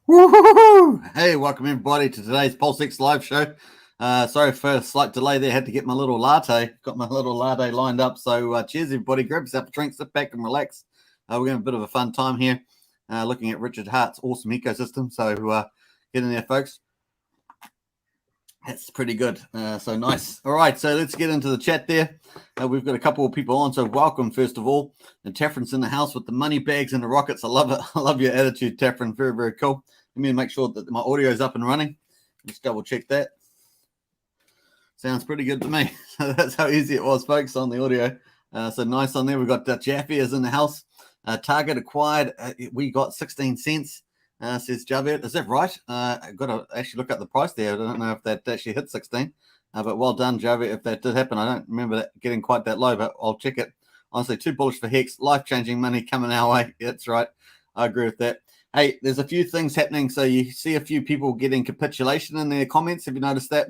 Woo-hoo-hoo! Hey, welcome everybody to today's PulseX live show. Sorry for a slight delay there. Had to get my little latte. Got my little latte lined up. So cheers everybody. Grab yourself a drink, sit back and relax. We're going to have a bit of a fun time here looking at Richard Hart's awesome ecosystem. So get in there, folks. That's pretty good. So nice. All right, so let's get into the chat there. We've got a couple of people on, so welcome first of all. And Taffrin's in the house with the money bags and the rockets. I love it. I love your attitude, Taffrin. Very, very cool. Let me make sure that my audio is up and running. Let's double check that. Sounds pretty good to me. So that's how easy it was, folks, on the audio. So nice on there. We've got Jaffe is in the house. Target acquired. We got 16 cents. Says Javed. Is that right? I've got to actually look at the price there. I don't know if that actually hit 16. But well done, Javed, if that did happen. I don't remember that getting quite that low, but I'll check it. Honestly, too bullish for Hex. Life-changing money coming our way. That's right. I agree with that. Hey, there's a few things happening. So you see a few people getting capitulation in their comments. Have you noticed that?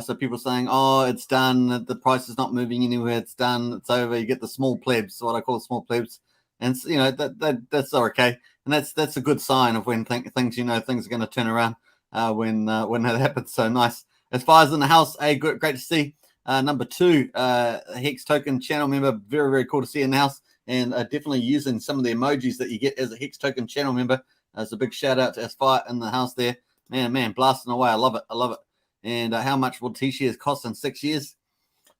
So people saying, oh, it's done. The price is not moving anywhere. It's done. It's over. You get the small plebs, what I call small plebs. And, you know, that's okay. And that's a good sign of when things, things are going to turn around when that happens. So nice. As far as in the house, hey, great to see. Number 2, Hex Token channel member. Very, very cool to see in the house. And definitely using some of the emojis that you get as a Hex Token channel member. So a big shout out to Aspire in the house there. Man, blasting away. I love it. And how much will T-shares cost in 6 years?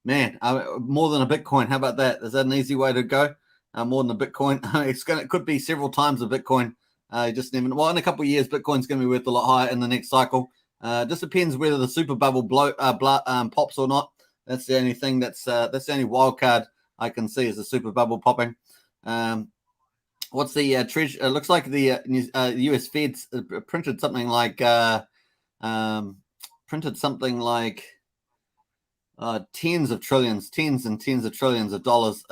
Man, more than a Bitcoin. How about that? Is that an easy way to go? More than a Bitcoin. It could be several times a Bitcoin. Just never. Well, in a couple of years, Bitcoin's going to be worth a lot higher in the next cycle. Just depends whether the super bubble pops or not. That's the only thing. That's the only wild card I can see is the super bubble popping. What's the treasure? It looks like the U.S. Feds printed something like tens and tens of trillions of dollars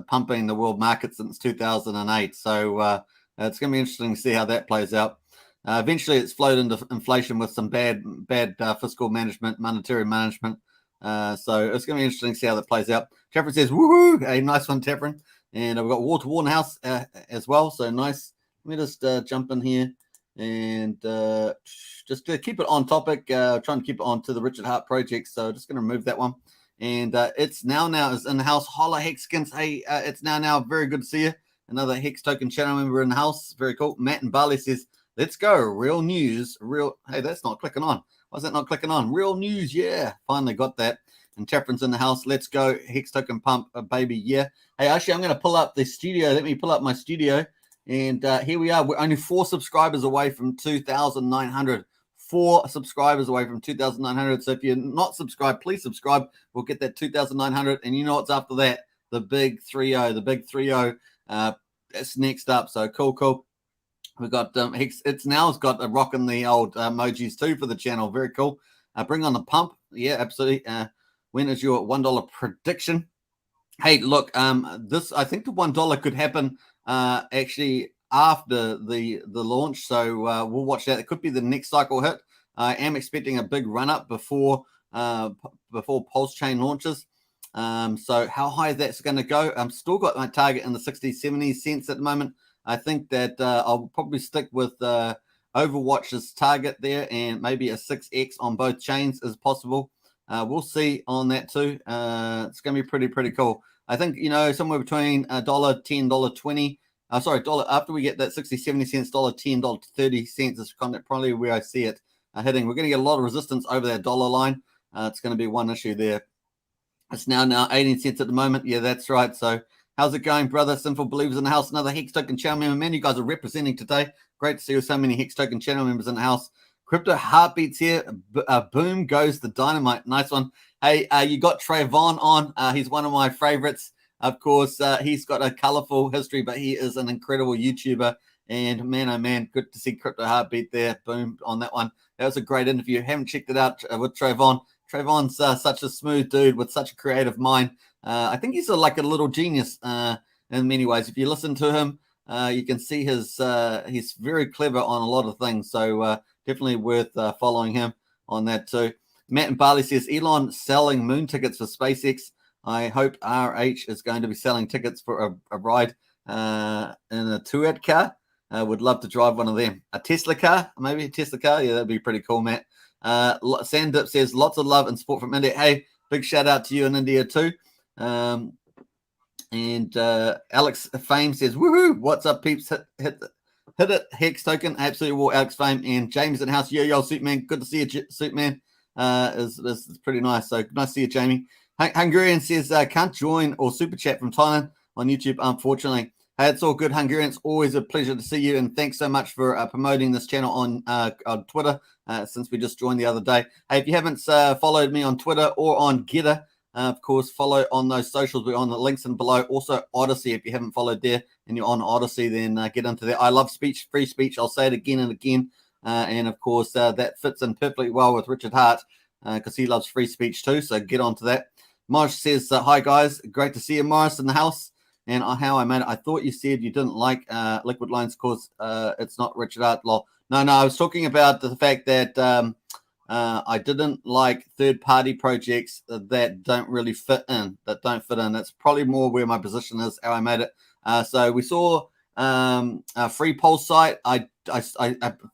pumping the world market since 2008. So it's going to be interesting to see how that plays out. Eventually, it's flowed into inflation with some bad fiscal management, monetary management. So it's going to be interesting to see how that plays out. Taffrin says, woohoo! Hey, nice one, Taffrin. And we've got Water Warren House as well. So nice. Let me just jump in here and just to keep it on topic, trying to keep it on to the Richard Hart project. So just going to remove that one. And it's now is in the house. Holla Hexkins. Hey, it's now. Very good to see you. Another Hex Token channel member in the house. Very cool. Matt and Barley says, let's go. Real news. Hey, that's not clicking on. Why is that not clicking on? Real news. Yeah. Finally got that. And Taffrin's in the house. Let's go. Hex Token pump, baby. Yeah. Hey, actually, I'm going to pull up the studio. Let me pull up my studio. And here we are. We're only 4 subscribers away from 2,900. 4 subscribers away from 2,900. So if you're not subscribed, please subscribe. We'll get that 2,900. And you know what's after that? The big 3-0. The big 3-0. That's next up. So cool. We've got Hex. It's got a rocking the old emojis too for the channel. Very cool. Bring on the pump. Yeah, absolutely. When is your $1 prediction? Hey, look, I think the $1 could happen actually after the launch. So we'll watch that. It could be the next cycle hit. I am expecting a big run up before Pulsechain launches. So how high that's going to go? I'm still got my target in the 60, 70 cents at the moment. I think that I'll probably stick with Overwatch's target there, and maybe a 6x on both chains is possible. We'll see on that too. It's going to be pretty cool. I think, somewhere between $1.10, $1.20. Dollar after we get that 60, 70 cents, $1.10, $1.30 is kind of probably where I see it hitting. We're going to get a lot of resistance over that dollar line. It's going to be one issue there. It's now 18 cents at the moment. Yeah, that's right. So how's it going, brother? Sinful Believers in the house. Another Hex Token channel member. Man, you guys are representing today. Great to see so many Hex Token channel members in the house. Crypto Heartbeats here. Boom goes the dynamite. Nice one. Hey, you got Trayvon on. He's one of my favorites. Of course, he's got a colorful history, but he is an incredible YouTuber. And man, oh man, good to see Crypto Heartbeat there. Boom on that one. That was a great interview. Haven't checked it out with Trayvon. Trayvon's such a smooth dude with such a creative mind. I think he's like a little genius in many ways. If you listen to him, you can see he's very clever on a lot of things. So definitely worth following him on that too. Matt and Barley says, Elon selling moon tickets for SpaceX. I hope RH is going to be selling tickets for a ride in a Tuat car. Would love to drive one of them. A Tesla car, maybe a Tesla car. Yeah, that'd be pretty cool, Matt. Sandip says lots of love and support from India. Hey, big shout out to you in India too. And Alex Fame says, woohoo, what's up, peeps? Hit it, Hex Token, absolutely war, Alex Fame. And James in house, yo, Superman, good to see you, Superman. Is pretty nice. So nice to see you, Jamie. Hungarian says, can't join or super chat from Thailand on YouTube, unfortunately. Hey, it's all good, Hungarian. It's always a pleasure to see you, and thanks so much for promoting this channel on Twitter since we just joined the other day. Hey, if you haven't followed me on Twitter or on Getter, of course, follow on those socials. We're on the links in below. Also, Odyssey, if you haven't followed there and you're on Odyssey, then get into there. I love speech, free speech. I'll say it again and again. And, of course, that fits in perfectly well with Richard Hart because he loves free speech too, so get on to that. Morris says, hi, guys. Great to see you, Morris, in the house. And how I made it. I thought you said you didn't like Liquid Lines because it's not Richard Hart. Lol. No, I was talking about the fact that I didn't like third-party projects that don't really fit in, That's probably more where my position is, how I made it. So we saw a free Pulse site. I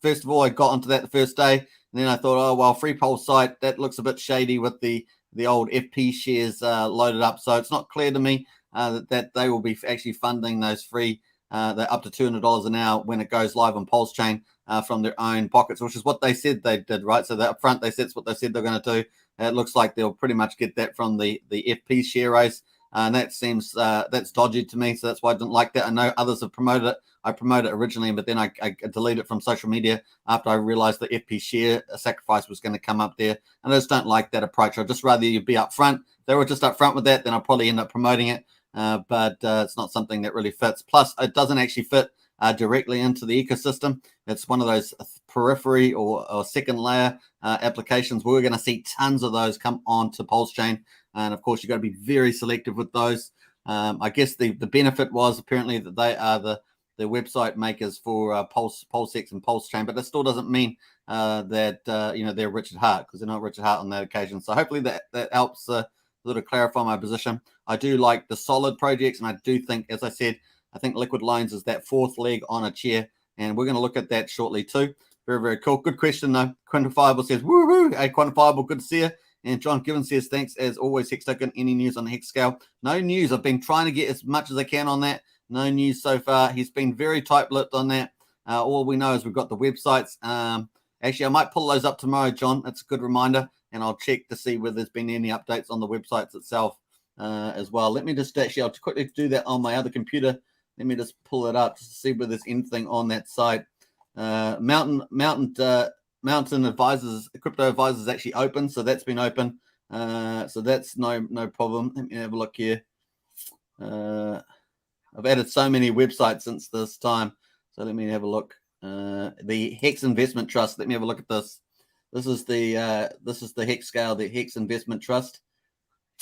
first of all, I got onto that the first day. And then I thought, oh, well, free Pulse site, that looks a bit shady with the old FP shares loaded up. So it's not clear to me that they will be actually funding those free, up to $200 an hour when it goes live on Pulsechain from their own pockets, which is what they said they did, right? So up front, they said it's what they said they're going to do. It looks like they'll pretty much get that from the FP share raise. And that seems that's dodgy to me, so that's why I didn't like that. I know others have promoted it. I promoted it originally, but then I deleted it from social media after I realized the FP share sacrifice was going to come up there. And I just don't like that approach. I'd just rather you be upfront. If they were just upfront with that, then I'll probably end up promoting it. But it's not something that really fits. Plus, it doesn't actually fit directly into the ecosystem. It's one of those periphery or second layer applications. We're going to see tons of those come on to Pulsechain. And of course, you've got to be very selective with those. I guess the benefit was apparently that they are the website makers for PulseX and Pulsechain, but that still doesn't mean that they're Richard Hart, because they're not Richard Hart on that occasion. So hopefully that helps sort of clarify my position. I do like the solid projects, and I do think, as I said, I think Liquid Lines is that fourth leg on a chair, and we're going to look at that shortly too. Very, very cool. Good question, though. Quantifiable says, woohoo! Hey, Quantifiable, good to see you. And John Gibbons says, thanks as always, Hex Token. Any news on the Hex scale? No news. I've been trying to get as much as I can on that. No news so far. He's been very tight-lipped on that. All we know is we've got the websites. Actually, I might pull those up tomorrow, John. That's a good reminder. And I'll check to see whether there's been any updates on the websites itself as well. Let me just actually, I'll quickly do that on my other computer. Let me just pull it up to see whether there's anything on that site. Mountain Advisors, Crypto Advisors is actually open, so that's been open. So that's no problem. Let me have a look here. I've added so many websites since this time. So let me have a look. The Hex Investment Trust. Let me have a look at this. This is the Hex scale, the Hex Investment Trust.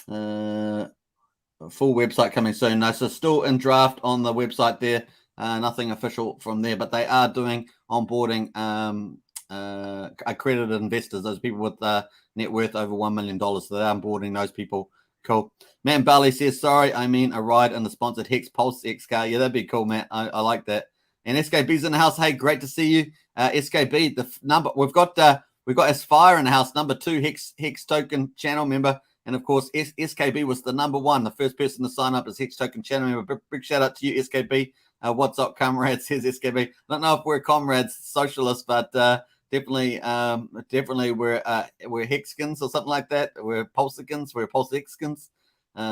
Full website coming soon. No, so still in draft on the website there. Nothing official from there, but they are doing onboarding accredited investors, those people with net worth over $1 million. So they're onboarding those people. Cool. Matt Barley says, sorry, I mean a ride in the sponsored Hex PulseX car. Yeah, that'd be cool, Matt. I like that. And SKB's in the house. Hey, great to see you. SKB, the number we've got Aspire in the house, number 2 Hex Token channel member. And of course, SKB was the number 1, the first person to sign up as Hex Token channel member. Big shout out to you, SKB. What's up, comrades? Says SKB. I don't know if we're comrades, socialists, but definitely we're Hexkins or something like that. We're Pulsicans. We're Pulsexkins.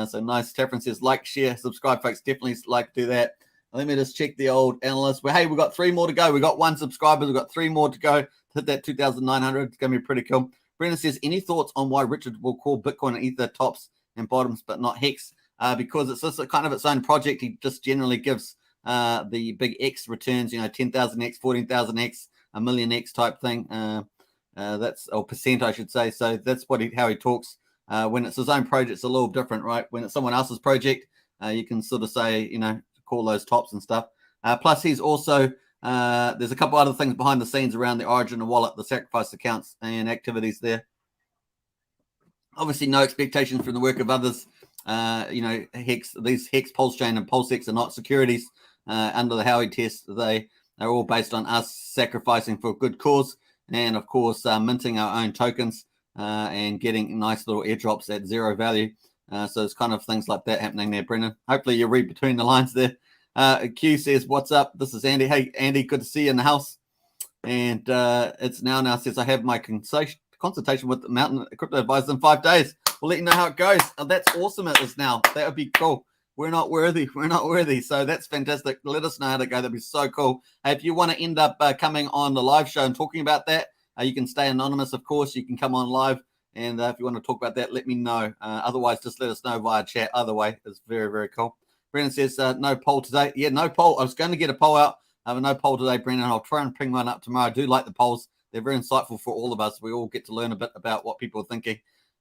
So nice. Tefren says, like, share, subscribe, folks. Definitely like to do that. Let me just check the old analyst. Well, hey, we've got 3 more to go. We got 1 subscriber. We've got 3 more to go to hit that 2,900. It's going to be pretty cool. Brendan says, any thoughts on why Richard will call Bitcoin and Ether tops and bottoms, but not Hex? Because it's just kind of its own project. He just generally gives the big X returns, 10,000X, 14,000X, a million X type thing. That's, or percent, I should say. So that's how he talks. When it's his own project, it's a little different, right? When it's someone else's project, you can sort of say, call those tops and stuff. Plus, he's also, there's a couple other things behind the scenes around the Origin and wallet, the sacrifice accounts and activities there. Obviously, no expectations from the work of others. These Hex, Pulsechain, and PulseX are not securities under the Howey test. They They're all based on us sacrificing for a good cause, and of course minting our own tokens and getting nice little airdrops at zero value. So it's kind of things like that happening there, Brendan. Hopefully you read between the lines there. Q says, what's up? This is Andy. Hey, Andy, good to see you in the house. And it's now says, I have my consultation with the Mountain Crypto Advisor in 5 days. We'll let you know how it goes. Oh, that's awesome. It is now. That would be cool. We're not worthy. We're not worthy. So that's fantastic. Let us know how to go. That'd be so cool. If you want to end up coming on the live show and talking about that, you can stay anonymous, of course. You can come on live. And if you want to talk about that, let me know. Otherwise, just let us know via chat. Either way, it's very, very cool. Brendan says, no poll today. Yeah, no poll. I was going to get a poll out. I have no poll today, Brendan. I'll try and ping one up tomorrow. I do like the polls. They're very insightful for all of us. We all get to learn a bit about what people are thinking.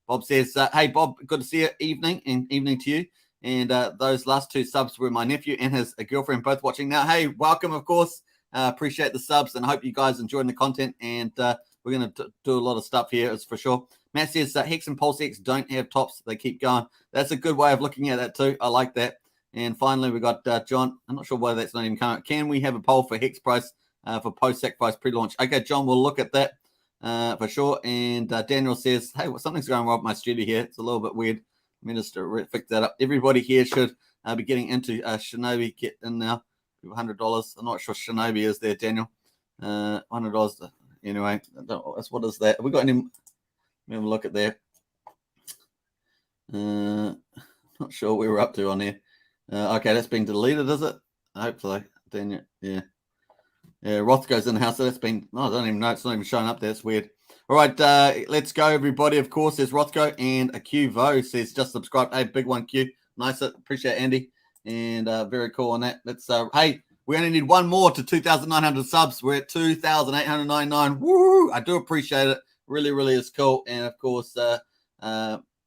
Bob says, hey, Bob, good to see you. Evening to you. And those last 2 subs were my nephew and his girlfriend both watching now. Hey, welcome, of course. Appreciate the subs and I hope you guys enjoying the content. And we're going to do a lot of stuff here, is for sure. Matt says Hex and PulseX don't have tops. They keep going. That's a good way of looking at that too. I like that. And finally, we got John. I'm not sure why that's not even coming up. Can we have a poll for Hex price for post-sacrifice pre-launch? Okay, John, we'll look at that for sure. And Daniel says, hey, something's going wrong with my studio here. It's a little bit weird. Let me just fix that up. Everybody here should be getting into Shinobi. Get in now. $100. I'm not sure Shinobi is there, Daniel. $100. Anyway, what is that? Have we got any? Let me have a look at there. Not sure what we were up to on here. Okay, that's been deleted, is it? Hopefully. Daniel, yeah. Yeah, Rothko's in the house. So that's been, I don't even know. It's not even showing up there. It's weird. All right, let's go, everybody. Of course, there's Rothko and a Q Vo says just subscribe. Hey, big one, Q. Nice. Appreciate Andy. And very cool on that. Let's, hey, we only need one more to 2,900 subs. We're at 2,899. Woo! I do appreciate it. Really, really is cool. And of course,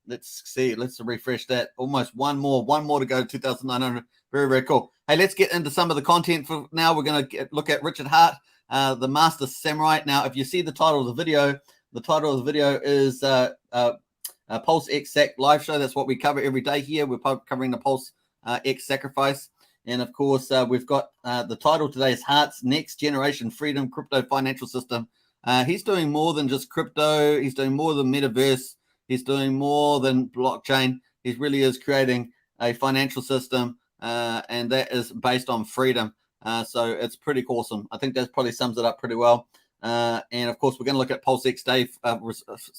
let's see. Let's refresh that. Almost one more to go to 2,900. Very, very cool. Hey, let's get into some of the content for now. We're going to look at Richard Hart, the Master Samurai. Now, if you see the title of the video is PulseX Sac live show. That's what we cover every day here. We're covering the PulseX Sacrifice. And of course, we've got the title today is Hart's Next Generation Freedom Crypto Financial System. He's doing more than just crypto. He's doing more than metaverse. He's doing more than blockchain. He really is creating a financial system, and that is based on freedom. So it's pretty awesome. I think that probably sums it up pretty well. And of course, we're going to look at PulseX Day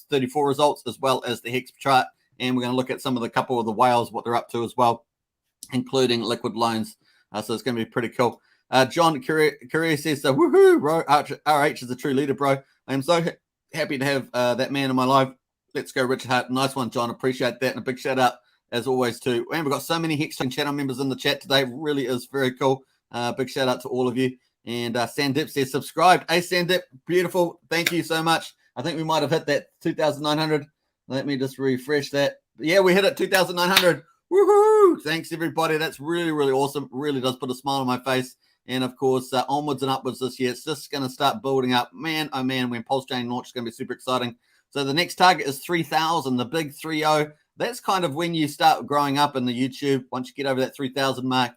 34 results as well as the Hex chart. And we're going to look at some of the couple of the whales, what they're up to as well, including liquid loans. So it's going to be pretty cool. John Courier says, woohoo, bro. RH is a true leader, bro. I am so happy to have that man in my life. Let's go, Richard Hart. Nice one, John. Appreciate that. And a big shout out, as always, too. And we've got so many Hex channel members in the chat today. Really is very cool. Big shout out to all of you. And Sandip says, subscribed. Hey, Sandip, beautiful. Thank you so much. I think we might have hit that 2,900. Let me just refresh that. Yeah, we hit it, 2,900. Woohoo! Thanks, everybody. That's really, really awesome. Really does put a smile on my face. And, of course, onwards and upwards this year. It's just going to start building up. Man, oh, man, when Pulsechain launch is going to be super exciting. So the next target is 3,000, the big 3-0. That's kind of when you start growing up in the YouTube. Once you get over that 3,000 mark,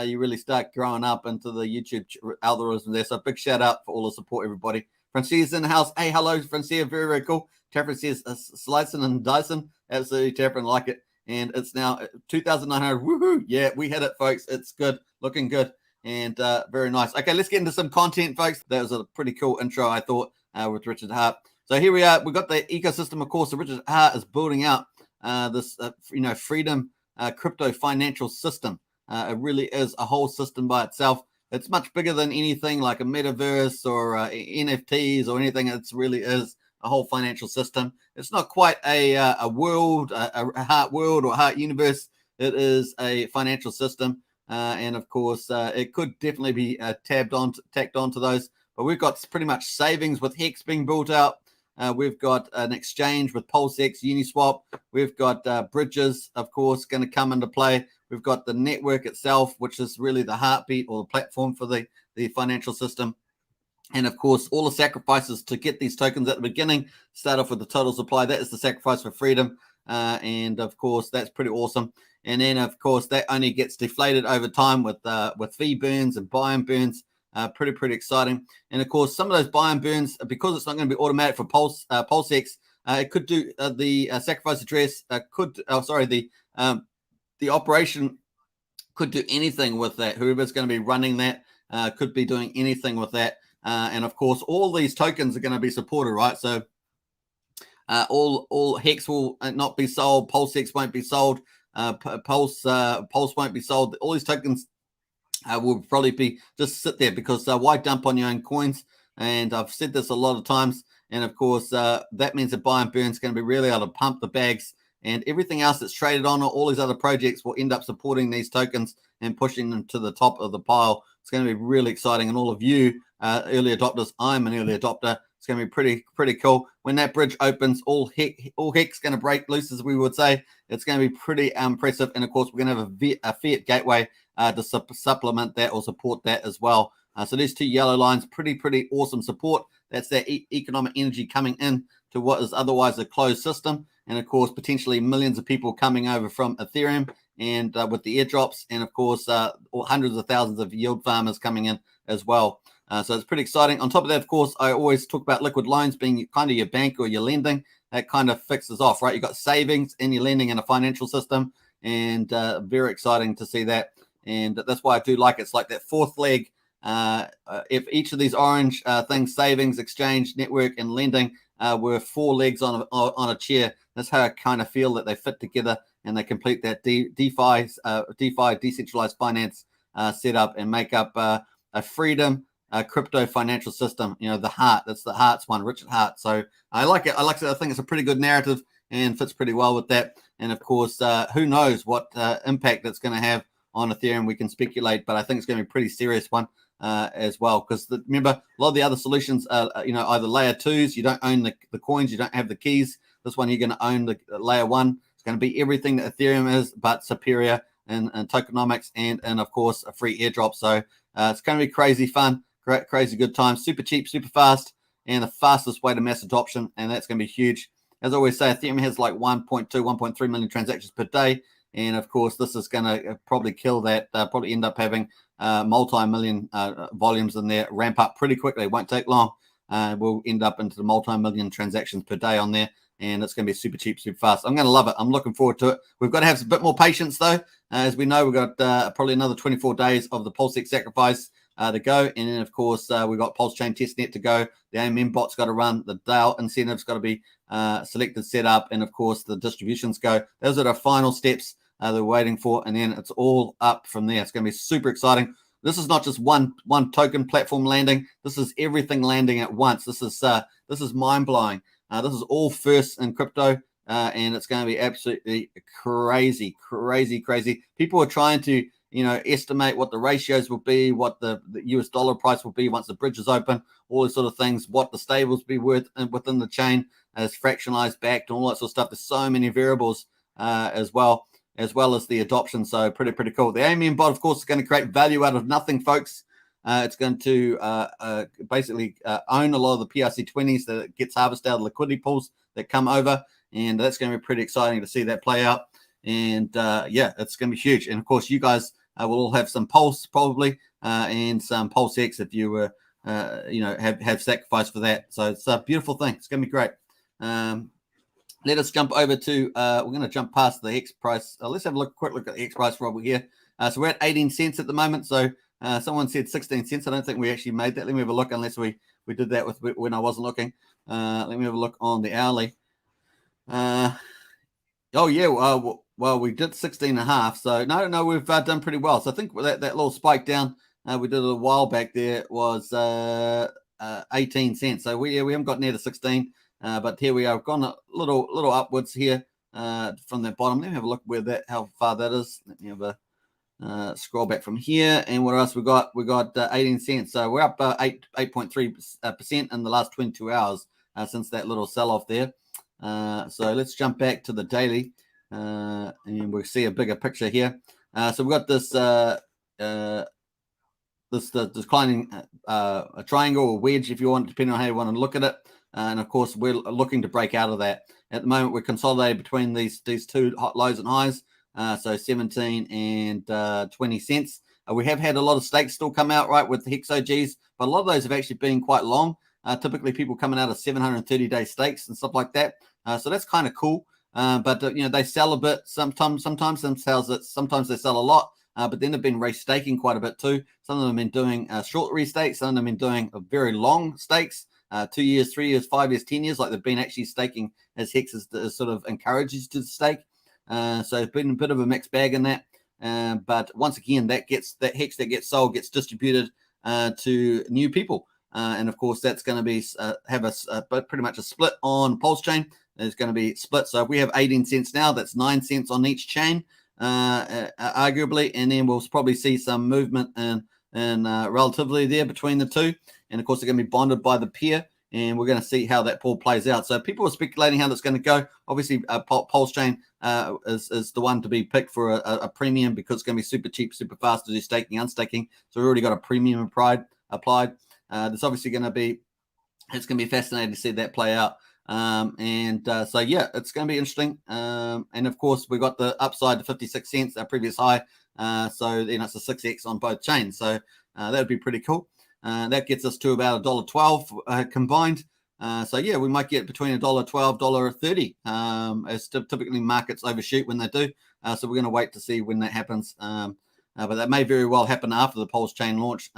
you really start growing up into the YouTube algorithm there. So big shout out for all the support, everybody. Francia's in the house. Hey, hello, Francia. Very, very cool. Catherine says, Slicing and Dyson. Absolutely, Catherine, like it. And it's now 2,900. Woohoo. Yeah, we hit it, folks. It's good. Looking good. And very nice. Okay, let's get into some content, folks. That was a pretty cool intro, I thought, with Richard Hart. So here we are. We've got the ecosystem, of course. So Richard Hart is building out this, freedom crypto financial system. It really is a whole system by itself. It's much bigger than anything like a metaverse or NFTs or anything. It really is a whole financial system. It's not quite a world, a Hart world or Hart universe. It is a financial system. And of course, it could definitely be tacked onto those. But we've got pretty much savings with Hex being built out. We've got an exchange with PulseX, Uniswap. We've got bridges, of course, going to come into play. We've got the network itself, which is really the heartbeat or the platform for the financial system. And, of course, all the sacrifices to get these tokens at the beginning. Start off with the total supply. That is the sacrifice for freedom. And, of course, that's pretty awesome. And then, of course, that only gets deflated over time with fee burns and buy-in burns. Pretty exciting. And of course, some of those buy and burns, because it's not going to be automatic for PulseX, it could do the sacrifice address the operation could do anything with that. Whoever's going to be running that could be doing anything with that. And of course, all these tokens are going to be supported, right? So all Hex will not be sold. PulseX won't be sold. Pulse won't be sold. All these tokens will probably be just sit there, because why dump on your own coins? And I've said this a lot of times. And of course, that means that buy and burn is going to be really able to pump the bags, and everything else that's traded on, all these other projects will end up supporting these tokens and pushing them to the top of the pile. It's going to be really exciting. And all of you early adopters, I'm an early adopter. It's going to be pretty cool. When that bridge opens, all heck's going to break loose, as we would say. It's going to be pretty impressive. And of course, we're going to have a fiat gateway to supplement that or support that as well. So there's two yellow lines, pretty awesome support. That's that economic energy coming in to what is otherwise a closed system. And of course, potentially millions of people coming over from Ethereum and with the airdrops, and of course, hundreds of thousands of yield farmers coming in as well. So it's pretty exciting. On top of that, of course, I always talk about liquid loans being kind of your bank or your lending. That kind of fixes off, right? You've got savings and you're lending in a financial system, and very exciting to see that. And that's why I do like it. It's like that fourth leg. If each of these orange things, savings, exchange, network, and lending, were four legs on a chair, that's how I kind of feel that they fit together and they complete that DeFi, decentralized finance setup, and make up a freedom crypto financial system. You know, the heart. That's the Heart's one, Richard Hart. So I like it. I think it's a pretty good narrative and fits pretty well with that. And of course, who knows what impact it's going to have on Ethereum? We can speculate, but I think it's going to be a pretty serious one as well. Because remember, a lot of the other solutions are, either layer twos. You don't own the coins. You don't have the keys. This one, you're going to own the layer one. It's going to be everything that Ethereum is, but superior in tokenomics and of course, a free airdrop. So it's going to be crazy fun, crazy good time, super cheap, super fast, and the fastest way to mass adoption. And that's going to be huge. As I always say, Ethereum has like 1.2, 1.3 million transactions per day. And of course, this is going to probably kill that. Probably end up having multi-million volumes in there, ramp up pretty quickly. It won't take long. We'll end up into the multi-million transactions per day on there. And it's going to be super cheap, super fast. I'm going to love it. I'm looking forward to it. We've got to have a bit more patience, though. As we know, we've got probably another 24 days of the PulseX Sacrifice to go. And then, of course, we've got Pulsechain testnet to go. The AMM bot's got to run. The DAO incentive's got to be selected, set up. And, of course, the distributions go. Those are the final steps they're waiting for. And then it's all up from there. It's going to be super exciting. This is not just one token platform landing. This is everything landing at once. This is mind-blowing. This is all first in crypto, and it's going to be absolutely crazy. People are trying to, estimate what the ratios will be, what the US dollar price will be once the bridge is open, all these sort of things, what the stables be worth within the chain as fractionalized backed, and all that sort of stuff. There's so many variables as well as the adoption. So pretty cool. The AMM bot, of course, is going to create value out of nothing, folks. It's going to basically own a lot of the PRC20s that gets harvested out of liquidity pools that come over. And that's going to be pretty exciting to see that play out. And it's going to be huge. And of course, you guys will all have some Pulse probably and some PulseX if you were, have sacrificed for that. So it's a beautiful thing. It's going to be great. Let us jump over to, we're going to jump past the Hex price. Let's have a quick look at the Hex price for over here. So we're at 18 cents at the moment. So someone said 16 cents. I don't think we actually made that. Let me have a look, unless we did that when I wasn't looking. Let me have a look on the hourly. We did 16 and a half. So no, we've done pretty well. So I think that little spike down we did a while back there was 18 cents. So we haven't got near to 16. But here we are. We've gone a little upwards here from that bottom. Let me have a look how far that is. Let me have a scroll back from here. And what else we got? We got 18 cents. So we're up 8.3% in the last 22 hours since that little sell-off there. So let's jump back to the daily, and we'll see a bigger picture here. So we've got this this declining a triangle or wedge, if you want, depending on how you want to look at it. And of course, we're looking to break out of that. At the moment, we're consolidated between these two hot lows and highs. So 17 and 20 cents. We have had a lot of stakes still come out, right, with the Hex OGs, but a lot of those have actually been quite long. Typically, people coming out of 730-day stakes and stuff like that. So that's kind of cool. But they sell a bit. Sometimes sometimes they sell a lot. But then they've been race staking quite a bit too. Some of them have been doing short restakes. Some of them have been doing very long stakes, 2 years, 3 years, 5 years, 10 years. Like they've been actually staking as Hex is sort of encourages you to stake. So it's been a bit of a mixed bag in that. But once again, that Hex that gets sold gets distributed to new people. And of course, that's going to be pretty much a split on Pulsechain. It's going to be split. So if we have 18 cents now, that's 9 cents on each chain, arguably, and then we'll probably see some movement and relatively there between the two. And of course, they're going to be bonded by the pair, and we're going to see how that pool plays out. So people are speculating how that's going to go. Obviously, Pulsechain is the one to be picked for a premium because it's going to be super cheap, super fast to do staking, unstaking. So we've already got a premium applied. There's obviously going to be, it's going to be fascinating to see that play out. So yeah, it's going to be interesting. And of course, we got the upside to 56 cents, our previous high. So it's a 6x on both chains. So that would be pretty cool. That gets us to about $1.12 combined. So yeah, we might get between $1.12, $1.30 as typically markets overshoot when they do. So we're going to wait to see when that happens. But that may very well happen after the Pulsechain launch.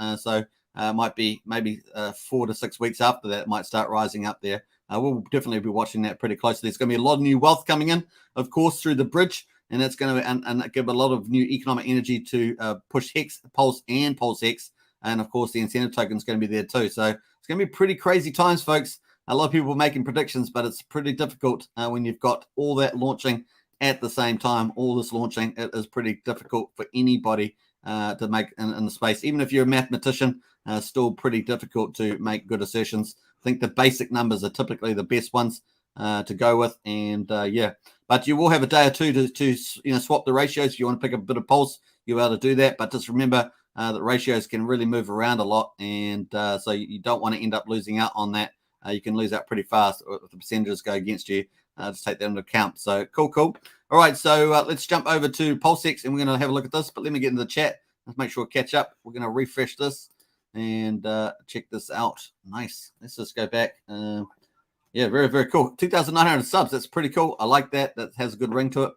Might be maybe 4 to 6 weeks after that, it might start rising up there. We'll definitely be watching that pretty closely. There's going to be a lot of new wealth coming in, of course, through the bridge, and that's going to and give a lot of new economic energy to push Hex, Pulse, and PulseX. And of course, the incentive token is going to be there too. So it's going to be pretty crazy times, folks. A lot of people are making predictions, but it's pretty difficult when you've got all that launching at the same time. All this launching, it is pretty difficult for anybody to make in the space. Even if you're a mathematician, still pretty difficult to make good assertions. I think the basic numbers are typically the best ones to go with. And yeah, but you will have a day or two to swap the ratios. If you want to pick up a bit of pulse, you'll be able to do that. But just remember that ratios can really move around a lot. And so you don't want to end up losing out on that. You can lose out pretty fast if the percentages go against you. Just take that into account. So cool. All right, so let's jump over to PulseX, and we're going to have a look at this. But let me get into the chat. Let's make sure we catch up. We're going to refresh this and check this out. Nice. Let's just go back. Yeah, very, very cool. 2,900 subs. That's pretty cool. I like that. That has a good ring to it.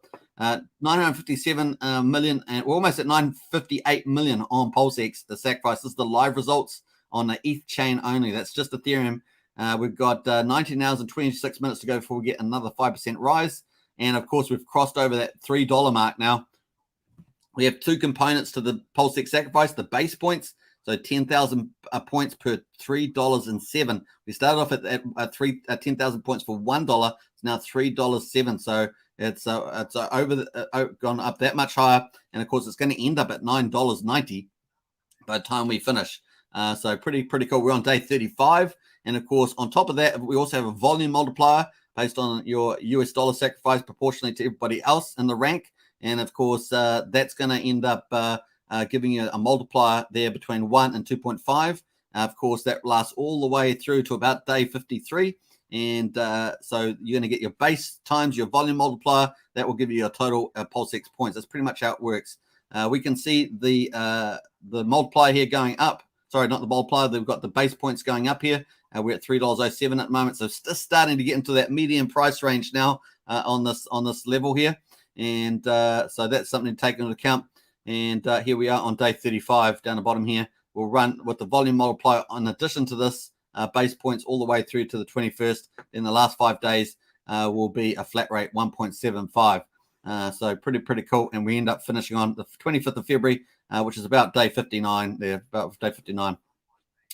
957 million, and we're almost at 958 million on PulseX, the Sacrifice. This is the live results on the ETH chain only. That's just Ethereum. We've got 19 hours and 26 minutes to go before we get another 5% rise. And of course, we've crossed over that $3 mark now. We have two components to the PulseX Sacrifice, the base points. So 10,000 points per $3.07. We started off at 10,000 points for $1. It's now $3.07. So it's gone up that much higher. And of course, it's going to end up at $9.90 by the time we finish. So pretty cool. We're on day 35. And of course, on top of that, we also have a volume multiplier based on your US dollar sacrifice proportionally to everybody else in the rank. And of course, that's going to end up giving you a multiplier there between 1 and 2.5. Of course, that lasts all the way through to about day 53. And so you're going to get your base times your volume multiplier. That will give you your total PulseX points. That's pretty much how it works. We can see the multiplier here going up. Sorry, not the multiplier. They've got the base points going up here. We're at $3.07 at the moment. So it's just starting to get into that median price range now on this level here. And so that's something to take into account. And here we are on day 35 down the bottom here. We'll run with the volume multiplier in addition to this base points all the way through to the 21st. In the last 5 days will be a flat rate 1.75. So pretty cool. And we end up finishing on the 25th of February, which is about day 59 there, about day 59.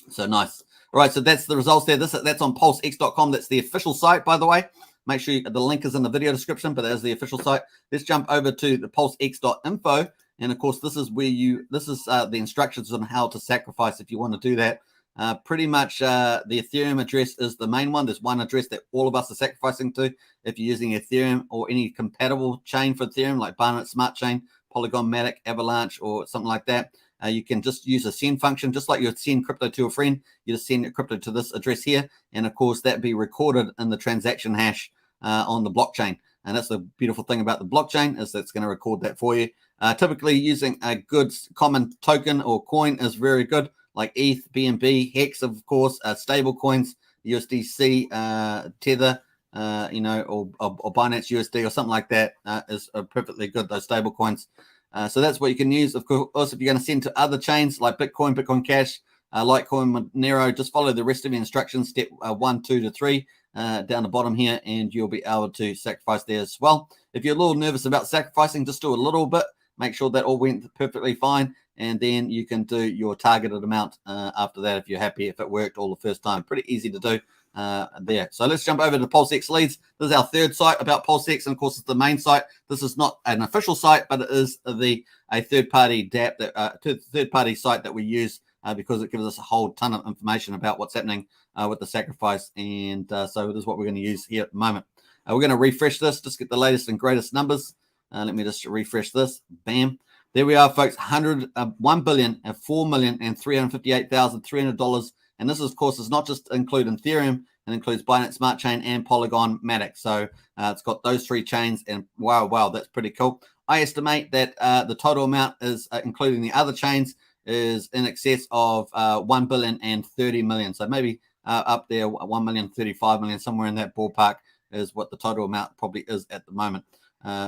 So nice. All right, so that's the results there. That's on pulsex.com. That's the official site, by the way. Make sure the link is in the video description, but that's the official site. Let's jump over to the pulsex.info. And of course, this is the instructions on how to sacrifice if you want to do that. Pretty much the Ethereum address is the main one. There's one address that all of us are sacrificing to. If you're using Ethereum or any compatible chain for Ethereum, like Binance Smart Chain, Polygon Matic, Avalanche, or something like that, you can just use a send function, just like you would send crypto to a friend. You just send crypto to this address here. And of course, that be recorded in the transaction hash on the blockchain. And that's the beautiful thing about the blockchain is that it's going to record that for you. Typically, using a good common token or coin is very good, like ETH, BNB, Hex, of course, stable coins, USDC, Tether, or Binance USD or something like that is perfectly good, those stable coins. So that's what you can use. Of course, if you're going to send to other chains like Bitcoin, Bitcoin Cash, Litecoin, Monero, just follow the rest of the instructions, step 1, 2 to 3 down the bottom here, and you'll be able to sacrifice there as well. If you're a little nervous about sacrificing, just do a little bit. Make sure that all went perfectly fine, and then you can do your targeted amount after that if you're happy, if it worked all the first time. Pretty easy to do there. So let's jump over to PulseX leads. This is our third site about PulseX, and of course it's the main site. This is not an official site, but it is a third-party dApp, third-party site that we use because it gives us a whole ton of information about what's happening with the sacrifice, and so this is what we're going to use here at the moment. We're going to refresh this, just get the latest and greatest numbers. Let me just refresh this. Bam. There we are, folks. $1,004,358,300. And this, of course, is not just include Ethereum. It includes Binance Smart Chain and Polygon Matic. So it's got those 3 chains. And wow, that's pretty cool. I estimate that the total amount is, including the other chains, is in excess of $1,030,000,000. So maybe up there, 1,035,000,000, somewhere in that ballpark is what the total amount probably is at the moment.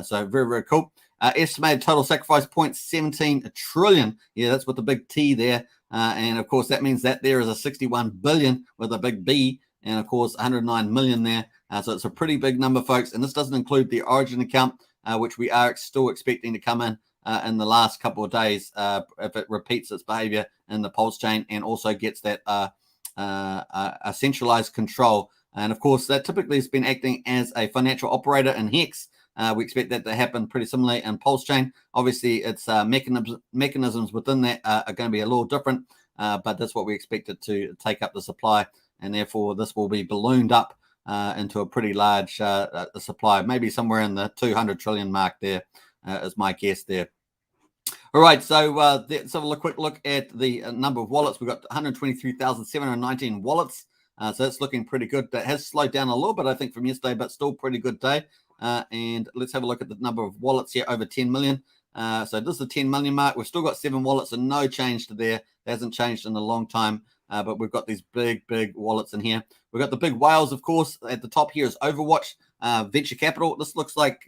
So very, very cool. Estimated total sacrifice 0.17 trillion. Yeah, that's with the big T there. And of course, that means that there is a 61 billion with a big B, and of course, 109 million there. So it's a pretty big number, folks. And this doesn't include the Origin account, which we are still expecting to come in the last couple of days if it repeats its behavior in the Pulsechain and also gets that a centralized control. And of course, that typically has been acting as a financial operator in Hex. We expect that to happen pretty similarly in Pulsechain. Obviously, its mechanisms within that are going to be a little different, but that's what we expect it to take up the supply, and therefore this will be ballooned up into a pretty large supply, maybe somewhere in the 200 trillion mark there is my guess there. All right, so let's have a quick look at the number of wallets. We've got 123,719 wallets. So that's looking pretty good. That has slowed down a little bit, I think, from yesterday, but still pretty good day. And let's have a look at the number of wallets here, over 10 million. So this is the 10 million mark. We've still got 7 wallets, and no change to there. It hasn't changed in a long time, but we've got these big wallets in here. We've got the big whales, of course. At the top here is Overwatch Venture Capital. This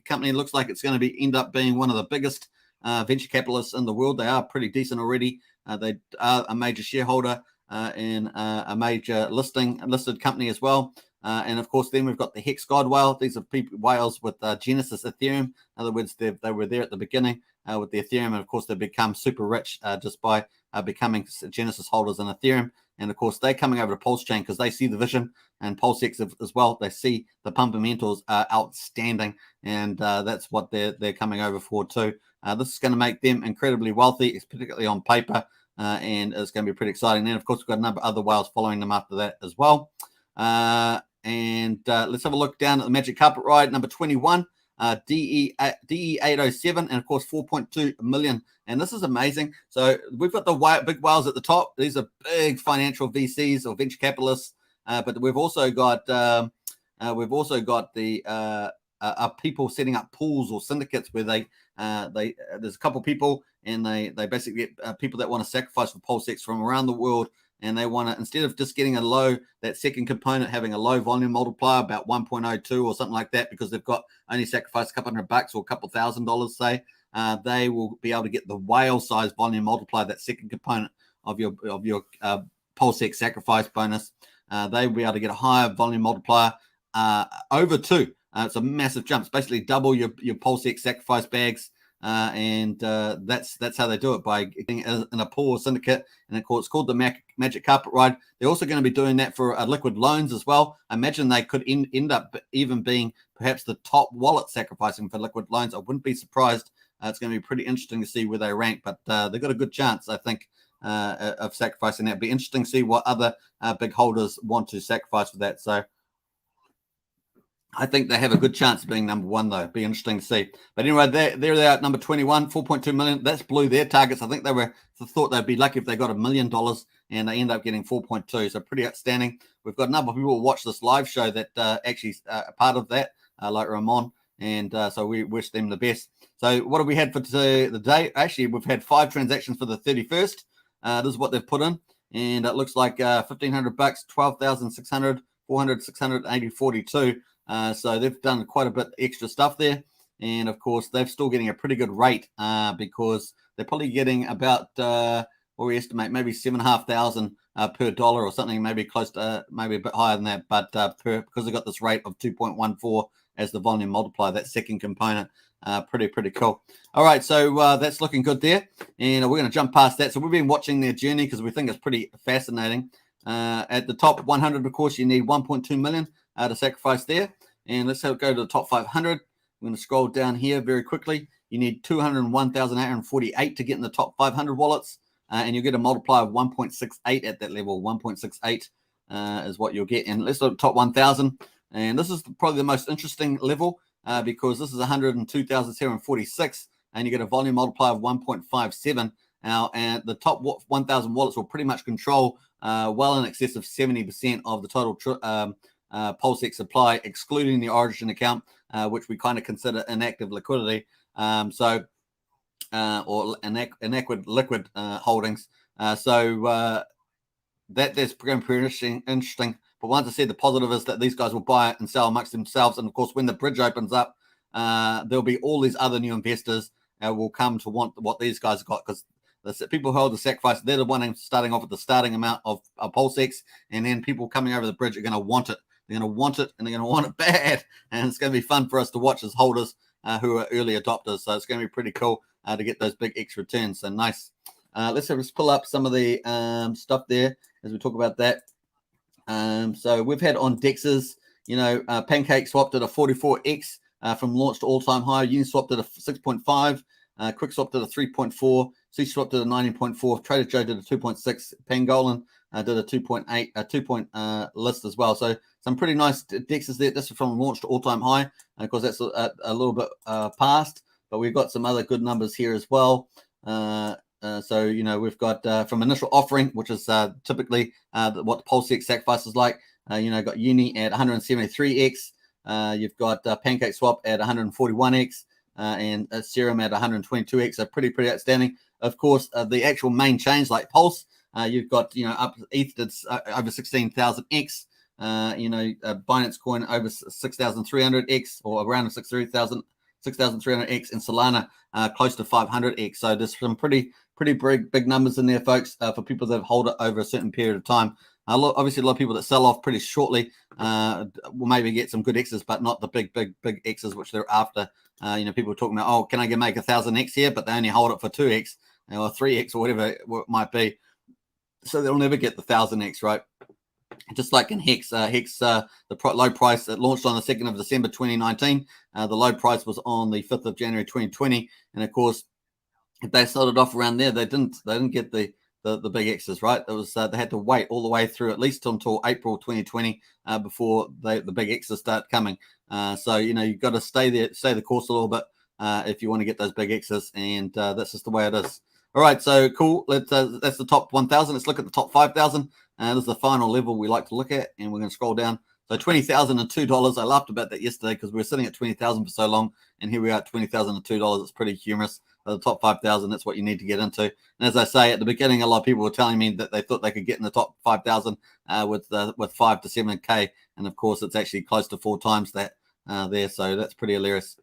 company looks like it's going to end up being one of the biggest venture capitalists in the world. They are pretty decent already. They are a major shareholder in a major listed company as well. And of course, then we've got the Hex God Whale. These are whales with Genesis Ethereum. In other words, they were there at the beginning with the Ethereum, and of course, they've become super rich just by becoming Genesis holders in Ethereum. And of course, they're coming over to Pulsechain because they see the vision, and PulseX as well. They see the fundamentals are outstanding, and that's what they're coming over for too. This is going to make them incredibly wealthy, particularly on paper, and it's going to be pretty exciting. Then, of course, we've got a number of other whales following them after that as well. And let's have a look down at the Magic Carpet Ride, number 21, DE807, and of course 4.2 million. And this is amazing. So we've got the big whales at the top. These are big financial VCs or venture capitalists, but we've also got the people setting up pools or syndicates where there's a couple people, and they basically get people that want to sacrifice for PulseX from around the world. And they want to, instead of just getting that second component, having a low volume multiplier, about 1.02 or something like that, because they've got only sacrificed a couple $100 or a couple $1,000, say, they will be able to get the whale size volume multiplier, that second component of your PulseX sacrifice bonus. They will be able to get a higher volume multiplier over 2. It's a massive jump. It's basically double your PulseX sacrifice bags. And that's how they do it, by getting in a pool or syndicate. And of course, it's called the Magic Carpet Ride. They're also going to be doing that for liquid loans as well. I imagine they could end up even being perhaps the top wallet sacrificing for liquid loans. I wouldn't be surprised. It's going to be pretty interesting to see where they rank, but they've got a good chance, I think, of sacrificing that. It'd be interesting to see what other big holders want to sacrifice for that. So I think they have a good chance of being number 1, though. Be interesting to see. But anyway, there they are at number 21, 4.2 million. That's blew their targets. I think they thought they'd be lucky if they got $1 million, and they end up getting 4.2. So pretty outstanding. We've got a number of people who watch this live show that actually are part of that, like Ramon And so we wish them the best. So what have we had for today? The day? Actually, we've had 5 transactions for the 31st. This is what they've put in. And it looks like $1,500, 12,600, 400, 680, 42. So they've done quite a bit extra stuff there. And of course, they're still getting a pretty good rate because they're probably getting about, what we estimate, maybe 7,500 per dollar or something, maybe close to, maybe a bit higher than that. But because they got this rate of 2.14 as the volume multiplier, that second component, pretty cool. All right, so that's looking good there. And we're going to jump past that. So we've been watching their journey because we think it's pretty fascinating. At the top 100, of course, you need 1.2 million to sacrifice there. And let's go to the top 500. We're going to scroll down here very quickly. You need 201,848 to get in the top 500 wallets. And you'll get a multiplier of 1.68 at that level. 1.68 is what you'll get. And let's look at top 1,000. And this is probably the most interesting level because this is 102,746. And you get a volume multiplier of 1.57. Now, and the top 1,000 wallets will pretty much control well in excess of 70% of the total PulseX supply, excluding the Origin account, which we kind of consider inactive liquidity. Or inadequate liquid holdings. That's going to be pretty interesting. But once I said, the positive is that these guys will buy it and sell amongst themselves. And of course, when the bridge opens up, there'll be all these other new investors will come to want what these guys got, because the people who hold the sacrifice, they're the one starting off at the starting amount of PulseX, and then people coming over the bridge are going to want it. They're going to want it, and they're going to want it bad. And it's going to be fun for us to watch as holders who are early adopters. So it's going to be pretty cool to get those big X returns. So nice. Let's pull up some of the stuff there as we talk about that. So we've had on DEXs, Pancake swapped at a 44x from launch to all-time high. Uniswap did a 6.5. QuickSwap did a 3.4. C-Swap did a 19.4. Trader Joe did a 2.6. Pangolin did a 2.8, a 2-point list as well. So some pretty nice DEXs there. This is from launch to all-time high. Of course, that's a little bit past, but we've got some other good numbers here as well. So, we've got from initial offering, which is typically what the PulseX Sacrifice is like. Got Uni at 173x. You've got Pancake Swap at 141x. And Serum at 122x. So pretty outstanding. Of course, the actual main chains like Pulse, you've got, up ETH that's over 16,000x. Binance Coin over 6,300x, or around 6,300x, and Solana close to 500x. So there's some pretty big numbers in there, folks, for people that hold it over a certain period of time. Obviously, a lot of people that sell off pretty shortly will maybe get some good X's, but not the big X's which they're after. People are talking about, can I make 1,000x here, but they only hold it for 2x or 3x or whatever it might be. So they'll never get the 1,000x, right? Just like in Hex, the low price that launched on the 2nd of December 2019. The low price was on the 5th of January 2020, and of course, if they started off around there, they didn't get the big X's, right? It was they had to wait all the way through at least until April 2020 before the big X's start coming. So you've got to stay the course a little bit if you want to get those big X's, and that's just the way it is. All right, so cool. That's the top 1,000. Let's look at the top 5,000. This is the final level we like to look at, and we're going to scroll down. So $20,002. I laughed about that yesterday because we were sitting at 20,000 for so long, and here we are at $20,002. It's pretty humorous. The top 5,000, that's what you need to get into. And as I say, at the beginning, a lot of people were telling me that they thought they could get in the top 5,000 with 5 to 7K. And of course, it's actually close to 4 times that there. So that's pretty hilarious.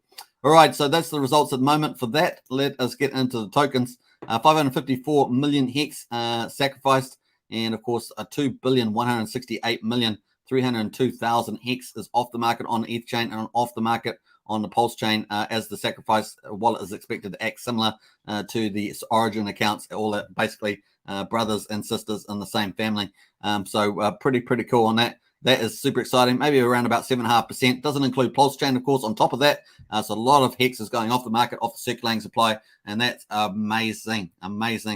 All right, so that's the results at the moment for that. Let us get into the tokens. 554 million Hex sacrificed. And of course, 2,168,302,000 Hex is off the market on the ETH chain and off the market on the Pulsechain as the sacrifice wallet is expected to act similar to the Origin accounts, all that basically brothers and sisters in the same family. So pretty cool on that. That is super exciting. Maybe around about 7.5%. Doesn't include Pulsechain, of course, on top of that. So a lot of Hex is going off the market, off the circulating supply, and that's amazing.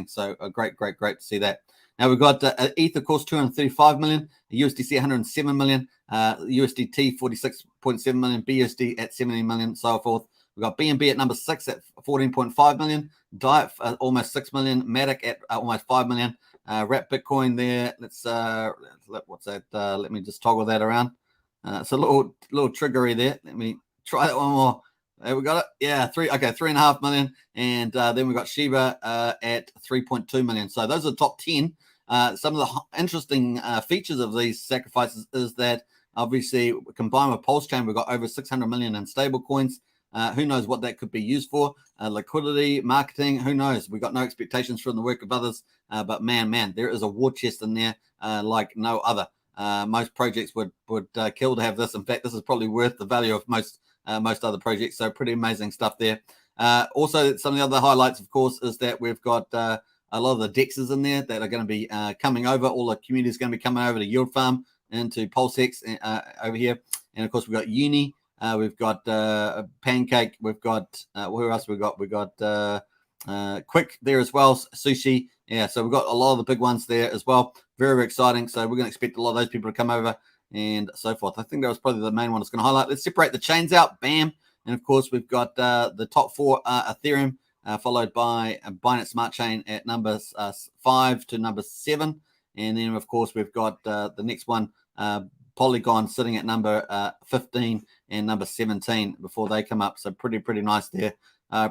So great to see that. Now we've got ETH, of course, 235 million, USDC 107 million, USDT 46.7 million, BUSD at 70 million, so forth. We've got BNB at number 6 at 14.5 million, DIET almost 6 million, Matic at almost 5 million, Wrap Bitcoin there. What's that? Let me just toggle that around. It's a little triggery there. Let me try that one more. We got it. Yeah, 3.5 million, and then we got Shiba at 3.2 million. So those are the top 10. Some of the interesting features of these sacrifices is that obviously combined with Pulsechain, we've got over 600 million in stable coins. Who knows what that could be used for? Liquidity, marketing, who knows? We got no expectations from the work of others, but man, there is a war chest in there like no other. Most projects would kill to have this. In fact, this is probably worth the value of most other projects. So pretty amazing stuff there. Also, some of the other highlights, of course, is that we've got a lot of the dexes in there that are going to be coming over. All the community is going to be coming over to Yield Farm into PulseX over here. And of course, we've got Uni. We've got Pancake. We've got where else we got? We got Quick there as well. Sushi. Yeah, so we've got a lot of the big ones there as well. Very, very exciting. So we're going to expect a lot of those people to come over and so forth. I think that was probably the main one I was going to highlight. Let's separate the chains out. Bam. And of course, we've got the top 4 Ethereum, followed by Binance Smart Chain at number 5 to number 7. And then, of course, we've got the next one, Polygon, sitting at number 15 and number 17 before they come up. So pretty nice there.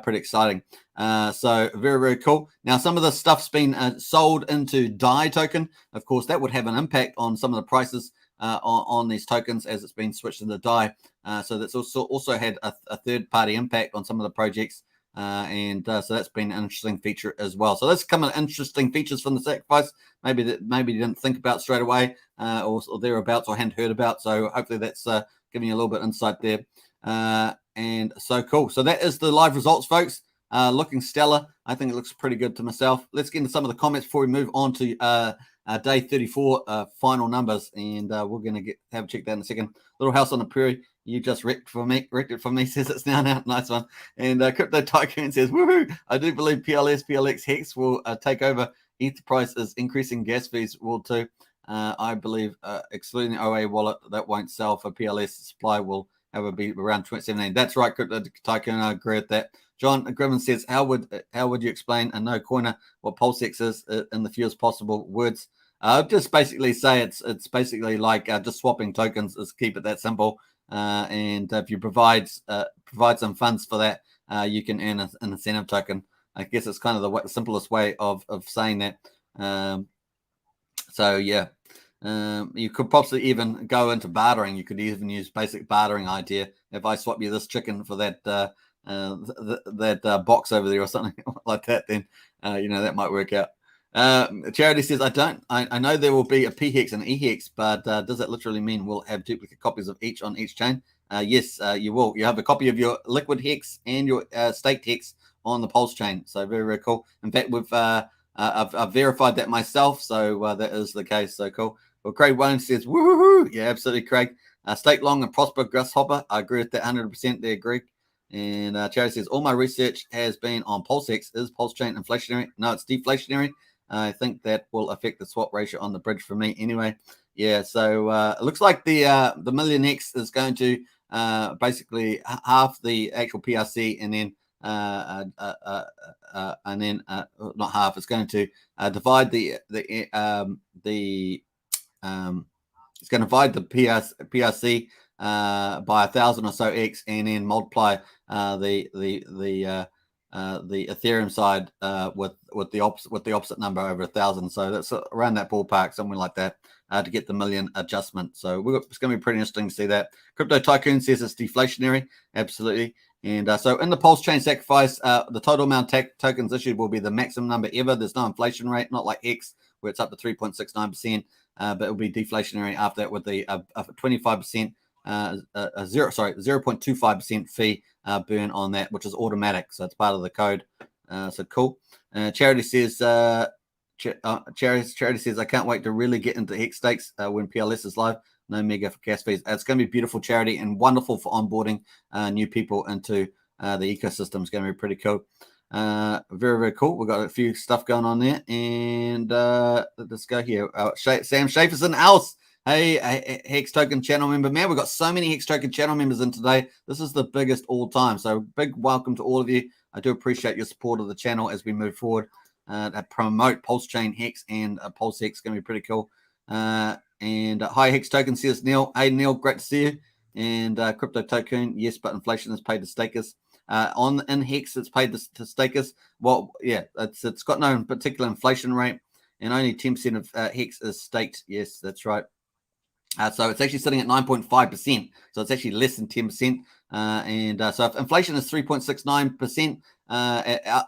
Pretty exciting. So very, very cool. Now, some of the stuff's been sold into DAI token. Of course, that would have an impact on some of the prices on these tokens as it's been switched into DAI. So that's also had a third-party impact on some of the projects. So that's been an interesting feature as well. So that's some of the interesting features from the sacrifice. Maybe you didn't think about straight away or thereabouts or hadn't heard about. So hopefully that's giving you a little bit of insight there. And so cool. So that is the live results, folks. Looking stellar. I think it looks pretty good to myself. Let's get into some of the comments before we move on to day 34 final numbers, and we're going to have a check that in a second. Little House on the Prairie, you just wrecked it for me, says it's now. Nice one. And Crypto Tycoon says, woohoo, I do believe PLX Hex will take over. ETH price is increasing, gas fees will too. I believe excluding the OA wallet, that won't sell for PLS. Supply will have be around 2017. That's right, Crypto Tycoon. I agree with that. John Grimmon says, how would you explain a no coiner what PulseX is in the fewest possible words? Just basically say it's basically like just swapping tokens. Is keep it that simple. And if you provide some funds for that, you can earn an incentive token. I guess it's kind of the simplest way of saying that. So yeah. You could possibly even go into bartering. You could even use basic bartering idea. If I swap you this chicken for that box over there or something like that, then that might work out. Charity says, I know there will be a PHEX and an EHEX, but does that literally mean we'll have duplicate copies of each on each chain? Yes, you will. You have a copy of your liquid hex and your staked hex on the Pulse chain. So very, very cool. In fact, I've verified that myself, so that is the case. So cool. Well, Craig Williams says, woohoo! Yeah, absolutely, Craig. Stake long and prosper grasshopper. I agree with that 100% there, Greg. And Charity says, all my research has been on PulseX. Is Pulsechain inflationary? No, it's deflationary. I think that will affect the swap ratio on the bridge for me anyway. Yeah, so it looks like the Million X is going to basically half the actual PRC and then not half. It's going to divide it's going to divide the PRC by 1,000 or so X, and then multiply the Ethereum side with the opposite number over 1,000. So that's around that ballpark, something like that, to get the million adjustment. So it's going to be pretty interesting to see that. Crypto Tycoon says it's deflationary, absolutely. And so in the Pulse Chain Sacrifice, the total amount of tokens issued will be the maximum number ever. There's no inflation rate, not like X, where it's up to 3.69%, but it'll be deflationary after that with the 25%, 0.25% fee burn on that, which is automatic. So it's part of the code. So cool. Charity says, Charity says, I can't wait to really get into Hex stakes when PLS is live. No mega for gas fees. It's going to be beautiful, Charity, and wonderful for onboarding new people into the ecosystem. It's going to be pretty cool. Very, very cool. We've got a few stuff going on there. And let's go here. Sam Schaefer's in the house. Hey, Hex Token channel member. Man, we've got so many Hex Token channel members in today. This is the biggest all time. So big welcome to all of you. I do appreciate your support of the channel as we move forward to promote Pulse Chain Hex and Pulse Hex. Going to be pretty cool. And hi, Hex Token, says Neil. Hey, Neil, great to see you. And Crypto Tycoon, yes, but inflation is paid to stakers. In Hex, it's paid to stakers. Well, yeah, it's got no particular inflation rate, and only 10% of Hex is staked. Yes, that's right. So it's actually sitting at 9.5%. So it's actually less than 10%. So if inflation is 3.69%,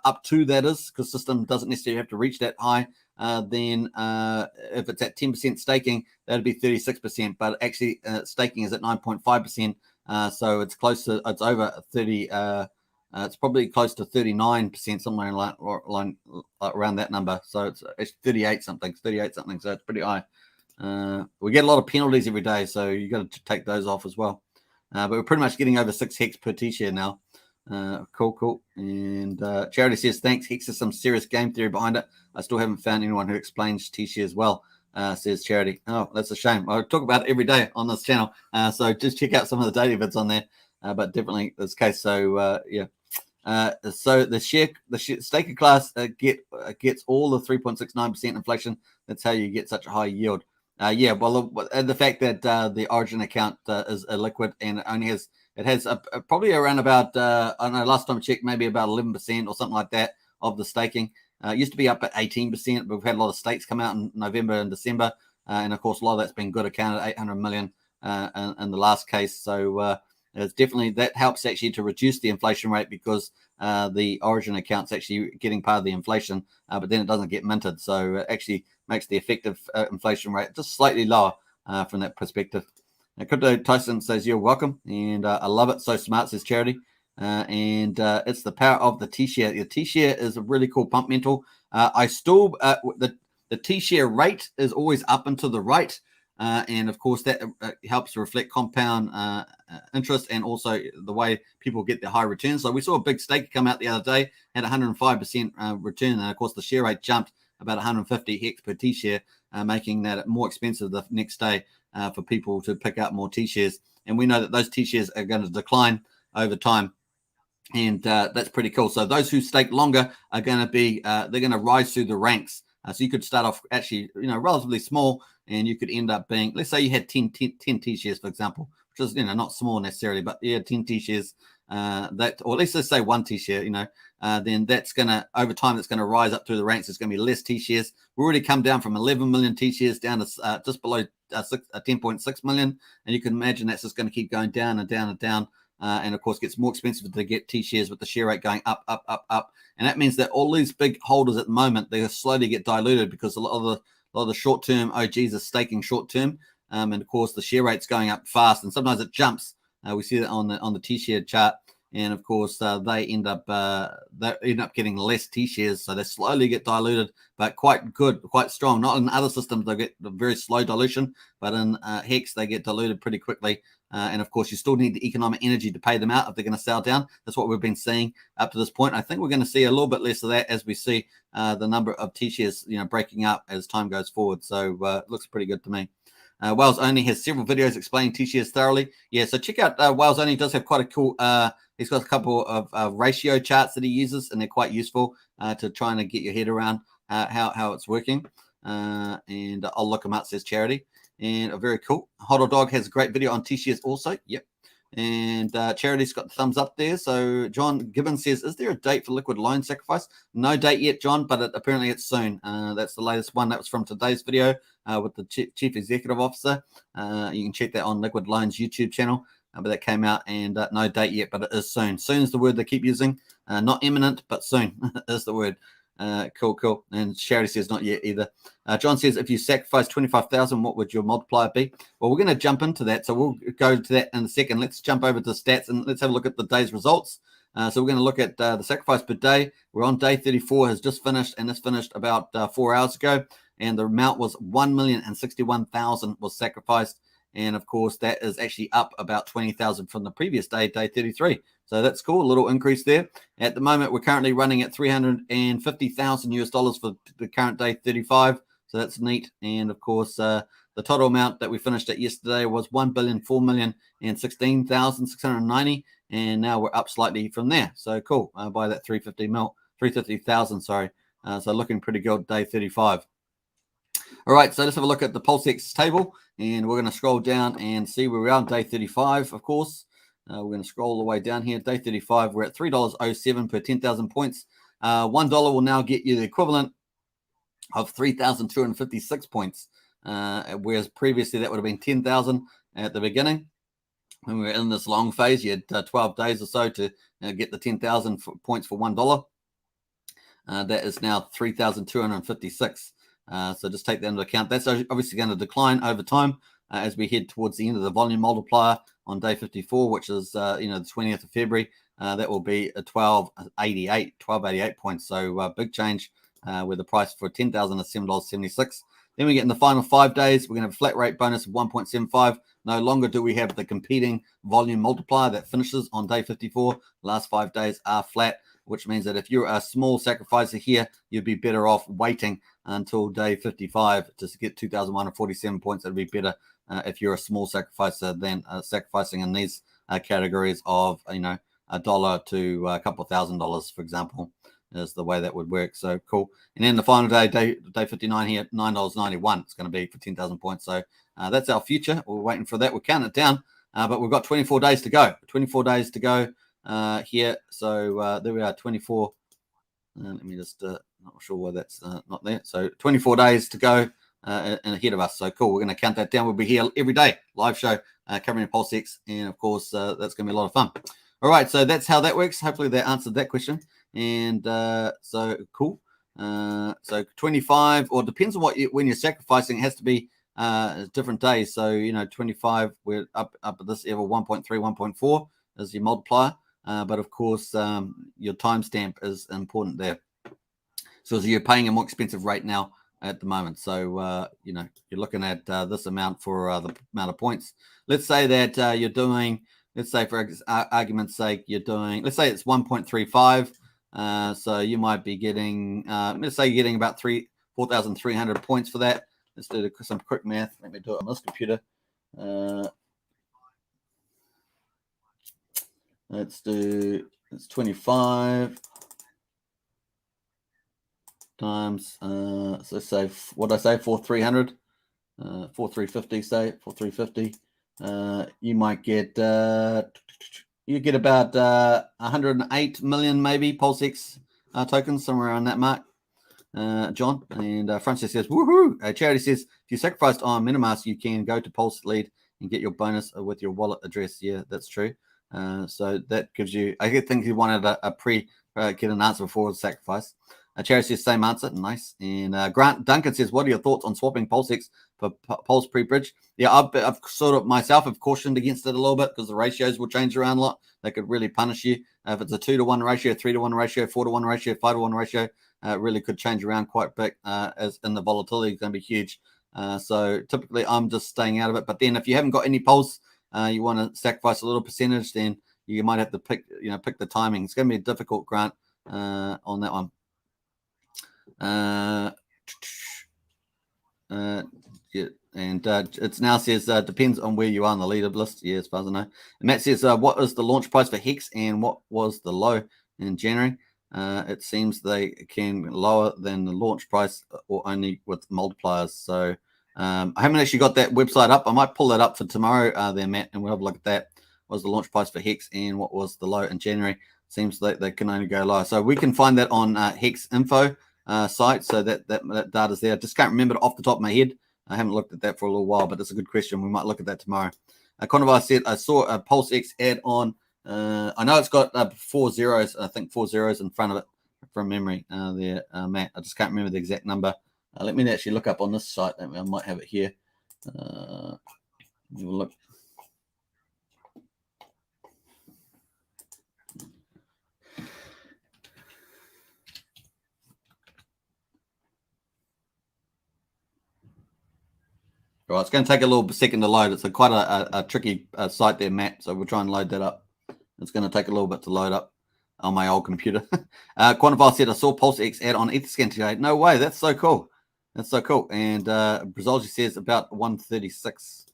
up to that is, because system doesn't necessarily have to reach that high, then if it's at 10% staking, that'd be 36%. But actually, staking is at 9.5%. So it's close to, it's over 30. It's probably close to 39%, somewhere around that number. So it's 38 something. So it's pretty high. We get a lot of penalties every day, so you got to take those off as well. But we're pretty much getting over 6 Hex per T-share now. Cool. And Charity says, thanks. Hex has some serious game theory behind it. I still haven't found anyone who explains T-shares well, says Charity. Oh, that's a shame. I talk about it every day on this channel. So just check out some of the daily vids on there. But definitely this case. So, yeah. So the staker class gets all the 3.69% inflation. That's how you get such a high yield. Yeah, well, the fact that the Origin account is illiquid and it has probably around about I don't know, last time I checked, maybe about 11% or something like that of the staking. It used to be up at 18%, but we've had a lot of stakes come out in November and December, and of course a lot of that's been good accounted, 800 million in the last case. So it's definitely, that helps actually to reduce the inflation rate, because the Origin account's actually getting part of the inflation, but then it doesn't get minted. So it actually makes the effective inflation rate just slightly lower from that perspective. Crypto Tyson says, you're welcome, and I love it. So smart, says Charity. And it's the power of the T-share. The T-share is a really cool pump mental. I still, the T-share rate is always up and to the right. And of course, that helps reflect compound interest, and also the way people get their high returns. So we saw a big stake come out the other day, had 105% return. And of course, the share rate jumped about 150 Hex per T-share, making that more expensive the next day for people to pick up more T-shares. And we know that those T-shares are going to decline over time. And that's pretty cool. So those who stake longer are going to be, they're going to rise through the ranks. So you could start off actually, relatively small, and you could end up being, let's say you had 10 T-shares, for example, which is, not small necessarily, but yeah, 10 T-shares, or at least let's say 1 T-share, then that's going to, over time, it's going to rise up through the ranks. It's going to be less T-shares. We've already come down from 11 million T-shares down to just below 10.6 million. And you can imagine that's just going to keep going down and down and down. And of course, it gets more expensive to get T-shares with the share rate going up. And that means that all these big holders at the moment, they slowly get diluted, because a lot of the short-term OGs are staking short-term. And of course, the share rate's going up fast, and sometimes it jumps. We see that on the T-share chart. And of course, they end up getting less T-shares, so they slowly get diluted, but quite good, quite strong. Not in other systems, they get a very slow dilution, but in Hex, they get diluted pretty quickly. And of course, you still need the economic energy to pay them out if they're going to sell down. That's what we've been seeing up to this point. I think we're going to see a little bit less of that as we see the number of T-shares, breaking up as time goes forward. So it looks pretty good to me. Wales Only has several videos explaining T-shares thoroughly. Yeah, so check out Wales Only. Does have quite a cool, he's got a couple of ratio charts that he uses, and they're quite useful to trying to get your head around how it's working. And I'll look them up, says Charity. And very cool. Hodl Dog has a great video on T-shares also. Yep. And Charity's got the thumbs up there. So John Gibbons says, is there a date for liquid loan sacrifice? No date yet, John, but apparently it's soon. That's the latest one. That was from today's video with the Chief Executive Officer. You can check that on Liquid Loans YouTube channel. But that came out, and no date yet, but it is soon. Soon is the word they keep using. Not imminent, but soon is the word. Cool. And Charity says not yet either. John says, if you sacrifice 25,000, what would your multiplier be? Well, we're going to jump into that, so we'll go to that in a second. Let's jump over to the stats and let's have a look at the day's results. So we're going to look at the sacrifice per day. We're on day 34, has just finished, and this finished about 4 hours ago, and the amount was 1,061,000 was sacrificed. And of course, that is actually up about 20,000 from the previous day, day 33. So that's cool, a little increase there. At the moment, we're currently running at $350,000 for the current day 35. So that's neat. And of course, the total amount that we finished at yesterday was 1,004,016,690. And now we're up slightly from there. So cool, by that 350,000, sorry. So looking pretty good, day 35. All right, so let's have a look at the PulseX table, and we're going to scroll down and see where we are on day 35, of course. We're going to scroll all the way down here. Day 35, we're at $3.07 per 10,000 points. $1 will now get you the equivalent of 3,256 points, whereas previously that would have been 10,000 at the beginning. When we were in this long phase, you had 12 days or so to get the 10,000 points for $1. That is now 3,256. So just take that into account. That's obviously going to decline over time as we head towards the end of the volume multiplier on day 54, which is the 20th of February. That will be a 1288 points. So big change where the price for 10,000 is $7.76. Then we get in the final 5 days, we're going to have a flat rate bonus of 1.75. No longer do we have the competing volume multiplier that finishes on day 54. The last 5 days are flat, which means that if you're a small sacrificer here, you'd be better off waiting until day 55 to get 2,147 points. It'd be better if you're a small sacrificer than sacrificing in these categories of, $1 to a couple of $1,000, for example, is the way that would work. So cool. And then the final day 59 here, $9.91. It's going to be for 10,000 points. So that's our future. We're waiting for that. We'll count it down, but we've got 24 days to go. 24 days to go here. So there we are, 24. Let me just, not sure why that's not there. So 24 days to go and ahead of us. So cool. We're going to count that down. We'll be here every day, live show covering PulseX. And of course, that's going to be a lot of fun. All right. So that's how that works. Hopefully that answered that question. And so cool. So 25, or depends on when you're sacrificing, it has to be different days. So 25, we're up at this level, 1.3, 1.4 is your multiplier. But of course, your timestamp is important there. So you're paying a more expensive rate now at the moment. So you're looking at this amount for the amount of points. Let's say that you're doing, let's say for argument's sake, you're doing, let's say it's 1.35. So you might be getting, let's say you're getting about 4,300 points for that. Let's do some quick math. Let me do it on this computer. Let's do, it's 25 times, so let's say, what did I say, 4,300, 4,350, say, 4,350. You might get, you get about 108 million, maybe, PulseX tokens, somewhere around that mark, John. And Francis says, woohoo! Charity says, if you sacrificed on MetaMask, you can go to Pulse Lead and get your bonus with your wallet address. Yeah, that's true. So that gives you, I think he wanted a get an answer before the sacrifice. Charity says, same answer. Nice. And Grant Duncan says, what are your thoughts on swapping PulseX for Pulse pre-bridge? Yeah, I've sort of myself have cautioned against it a little bit because the ratios will change around a lot. They could really punish you. If it's a 2-to-1 ratio, 3-to-1 ratio, 4-to-1 ratio, 5-to-1 ratio, it really could change around quite big, as in the volatility is going to be huge. So typically I'm just staying out of it. But then if you haven't got any Pulse, you want to sacrifice a little percentage, then you might have to pick the timing. It's going to be a difficult, Grant, on that one. Yeah, and it now says depends on where you are on the leader list. Yeah, as far as I know. And Matt says, what is the launch price for Hex and what was the low in January? It seems they can lower than the launch price or only with multipliers. So I haven't actually got that website up. I might pull that up for tomorrow there, Matt, and we'll have a look at that. What was the launch price for Hex and what was the low in January? Seems like they can only go lower. So we can find that on Hex info site. So that data's there. I just can't remember it off the top of my head. I haven't looked at that for a little while, but it's a good question. We might look at that tomorrow. Conivai said, I saw a PulseX ad on. I know it's got 4 zeros. I think 4 zeros in front of it from memory there, Matt. I just can't remember the exact number. Let me actually look up on this site. I might have it here. Look. Right, it's going to take a little second to load. It's quite a tricky site there, Matt. So we'll try and load that up. It's going to take a little bit to load up on my old computer. Quantify said, I saw PulseX ad on Etherscan today. No way. That's so cool. That's so cool. And Brazolji says about 136.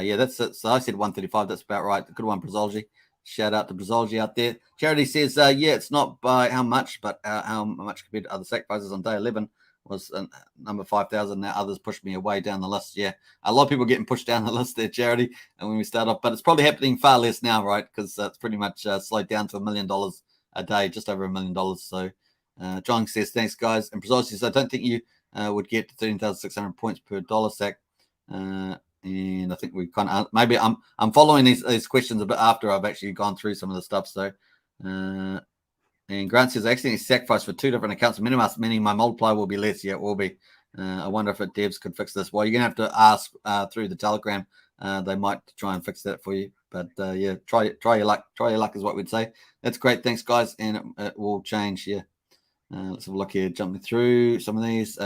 Yeah, that's it. So I said 135. That's about right. Good one, Brazolji. Shout out to Brazolji out there. Charity says, yeah, it's not by how much, but how much compared to other sacrifices on day 11. was number 5,000. Now others pushed me away down the list. Yeah, a lot of people getting pushed down the list there, Charity. And when we start off, but it's probably happening far less now, right? Because it's pretty much slowed down to $1 million a day, just over $1 million. So John says, thanks, guys. And Brazil says, I don't think you would get to 13,600 points per dollar sack. And I think we kind of maybe I'm following these questions a bit after I've actually gone through some of the stuff. So and Grant says, I accidentally sacrificed for 2 different accounts, meaning my multiplier will be less. Yeah, it will be. I wonder if devs could fix this. Well, you're gonna have to ask through the Telegram. They might try and fix that for you. But yeah, try your luck. Try your luck is what we'd say. That's great. Thanks, guys. And it will change. Yeah. Let's have a look here. Jumping through some of these.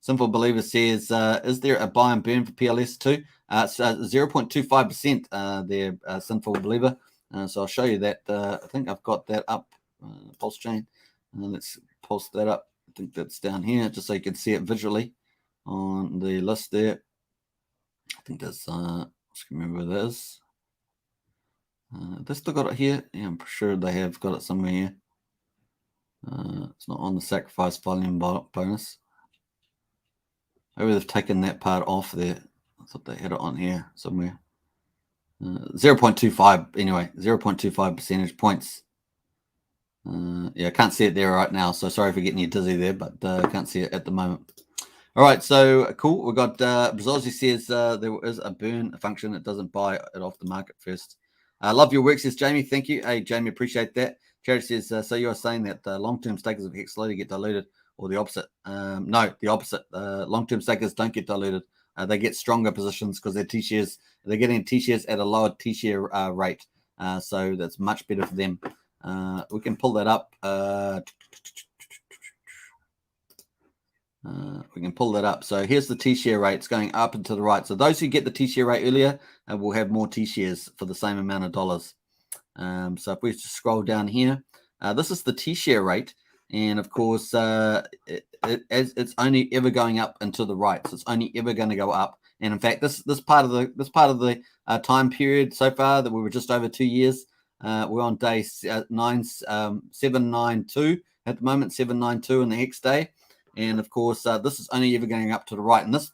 Simple Believer says, is there a buy and burn for PLS too? It's 0.25% there, Sinful Believer. So I'll show you that. I think I've got that up, Pulsechain. Let's pulse that up. I think that's down here, just so you can see it visually on the list there. I think that's, let's remember where that is. They still got it here. Yeah, I'm sure they have got it somewhere here. It's not on the sacrifice volume bonus. Maybe they've taken that part off there. I thought they had it on here somewhere. 0.25 anyway, 0.25 percentage points. Yeah, I can't see it there right now, so sorry for getting you dizzy there, but I can't see it at the moment. All right, so cool. We've got Brazozzi says there is a burn function that doesn't buy it off the market first. Love your work, says Jamie. Thank you. Hey, Jamie, appreciate that. Charity says, so you're saying that long-term stakers of Hex slowly get diluted, or the opposite? No, the opposite. Long-term stakers don't get diluted. They get stronger positions because their T-shares, they're getting T-shares at a lower T-share rate. So that's much better for them. We can pull that up. We can pull that up. So here's the T-share rate. It's going up and to the right. So those who get the T-share rate earlier will have more T-shares for the same amount of dollars. So if we just scroll down here, this is the T-share rate. And of course, it's only ever going up and to the right. So it's only ever going to go up. And in fact, this part of the time period so far that we were just over 2 years, we're on day 792 at the moment, 792 in the Hex day. And of course, this is only ever going up to the right. And this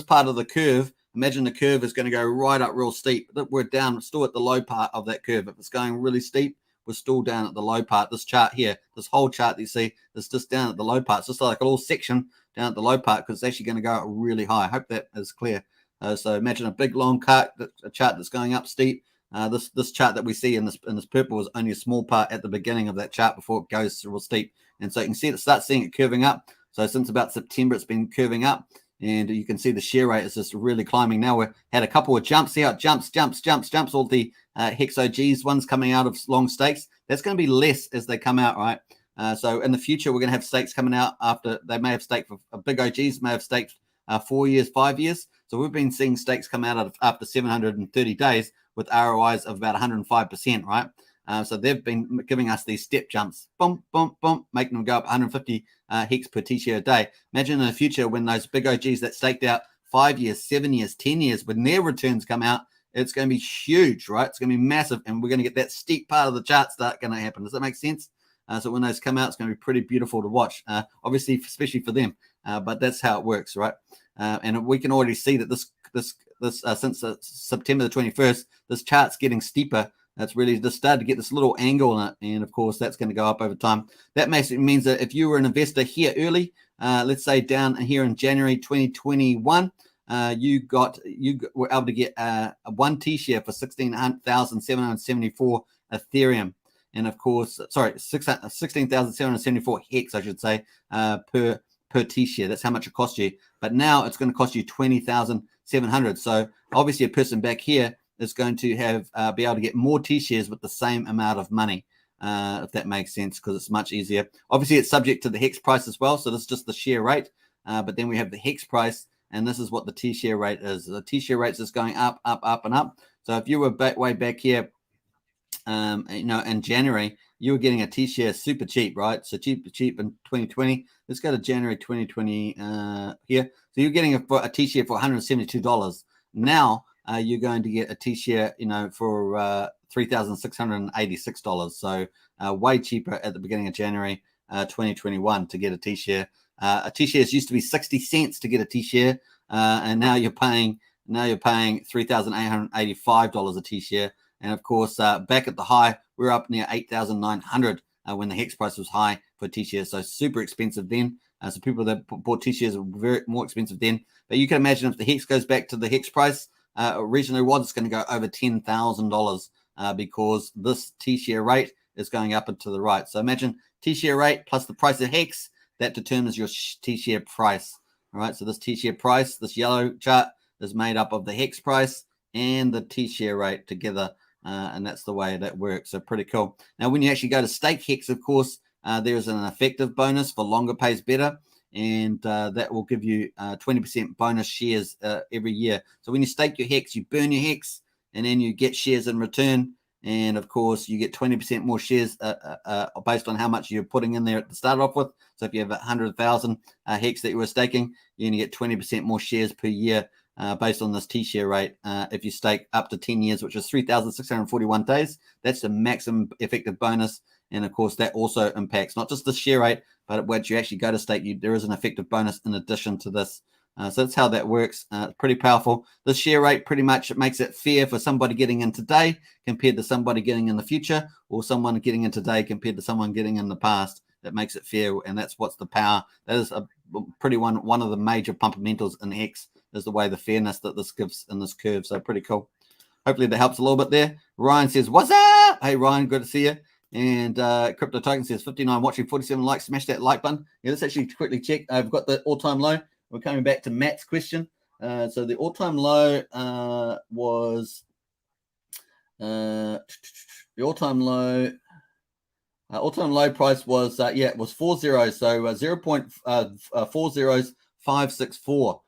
part of the curve, imagine the curve is going to go right up real steep. We're down, still at the low part of that curve. If it's going really steep, we're still down at the low part. This chart here, this whole chart that you see is just down at the low part. It's just like a little section down at the low part because it's actually going to go up really high. I hope that is clear. So imagine a big long chart that's going up steep. This chart that we see in this purple is only a small part at the beginning of that chart before it goes real steep. And so you can see start seeing it curving up. So since about September, it's been curving up. And you can see the share rate is just really climbing. Now we've had a couple of jumps here, jumps. All the Hex OGs ones coming out of long stakes. That's going to be less as they come out, right? So in the future, we're going to have stakes coming out after they may have staked for big OGs, may have staked 4 years, 5 years. So we've been seeing stakes come out after 730 days with ROIs of about 105%, right? So they've been giving us these step jumps, boom, boom, boom, making them go up 150 Hex per T-share a day. Imagine in the future when those big OGs that staked out 5 years, 7 years, 10 years, when their returns come out, it's going to be huge, right? It's going to be massive, and we're going to get that steep part of the chart start going to happen. Does that make sense? So when those come out, it's going to be pretty beautiful to watch, obviously, especially for them. But that's how it works, right? And we can already see that this since September the 21st, this chart's getting steeper. That's really just started to get this little angle in it. And of course, that's going to go up over time. That means that if you were an investor here early, let's say down here in January 2021, you were able to get one T-share for 16,774 Ethereum. And of course, sorry, 16,774 Hex, I should say, per T-share. That's how much it cost you. But now it's going to cost you 20,700. So obviously a person back here is going to have be able to get more T-shares with the same amount of money, if that makes sense, because it's much easier. Obviously, it's subject to the Hex price as well. So this is just the share rate. But then we have the Hex price, and this is what the T-share rate is. The T-share rate is just going up, up, up, and up. So if you were way back here, in January, you were getting a T-share super cheap, right? So cheap in 2020. Let's go to January 2020 here. So you're getting a T-share for $172. Now you're going to get a T-share, for $3,686. So way cheaper at the beginning of January 2021 to get a T-share. A T-shares used to be 60 cents to get a T-share, and now you're paying $3,885 a T-share. And of course, back at the high, we're up near 8,900 when the Hex price was high for T-shares. So super expensive then. So people that bought T-shares were very more expensive then. But you can imagine if the Hex goes back to the Hex price originally was, it's going to go over $10,000 because this T-share rate is going up and to the right. So imagine T-share rate plus the price of Hex, that determines your T-share price. All right, so this T-share price, this yellow chart, is made up of the Hex price and the T-share rate together, and that's the way that works. So pretty cool. Now, when you actually go to stake Hex, of course, there is an effective bonus for longer pays better, and that will give you 20% bonus shares every year. So when you stake your Hex, you burn your Hex, and then you get shares in return. And of course, you get 20% more shares based on how much you're putting in there to start off with. So if you have 100,000 Hex that you were staking, you're going to get 20% more shares per year based on this T-share rate. If you stake up to 10 years, which is 3,641 days, that's the maximum effective bonus. And of course, that also impacts not just the share rate, but once you actually go to stake, there is an effective bonus in addition to this. So that's how that works. Pretty powerful. The share rate pretty much makes it fair for somebody getting in today compared to somebody getting in the future, or someone getting in today compared to someone getting in the past. That makes it fair, and that's what's the power. That is a pretty one of the major fundamentals in Hex, is the way the fairness that this gives in this curve. So pretty cool. Hopefully that helps a little bit there. Ryan says, "What's up?" Hey Ryan, good to see you. And Crypto Token says 59 watching, 47 likes. Smash that like button. Yeah, let's actually quickly check. I've got the all-time low. We're coming back to Matt's question. So the all-time low was the all-time low. All-time low price was it was 40. So 0.40564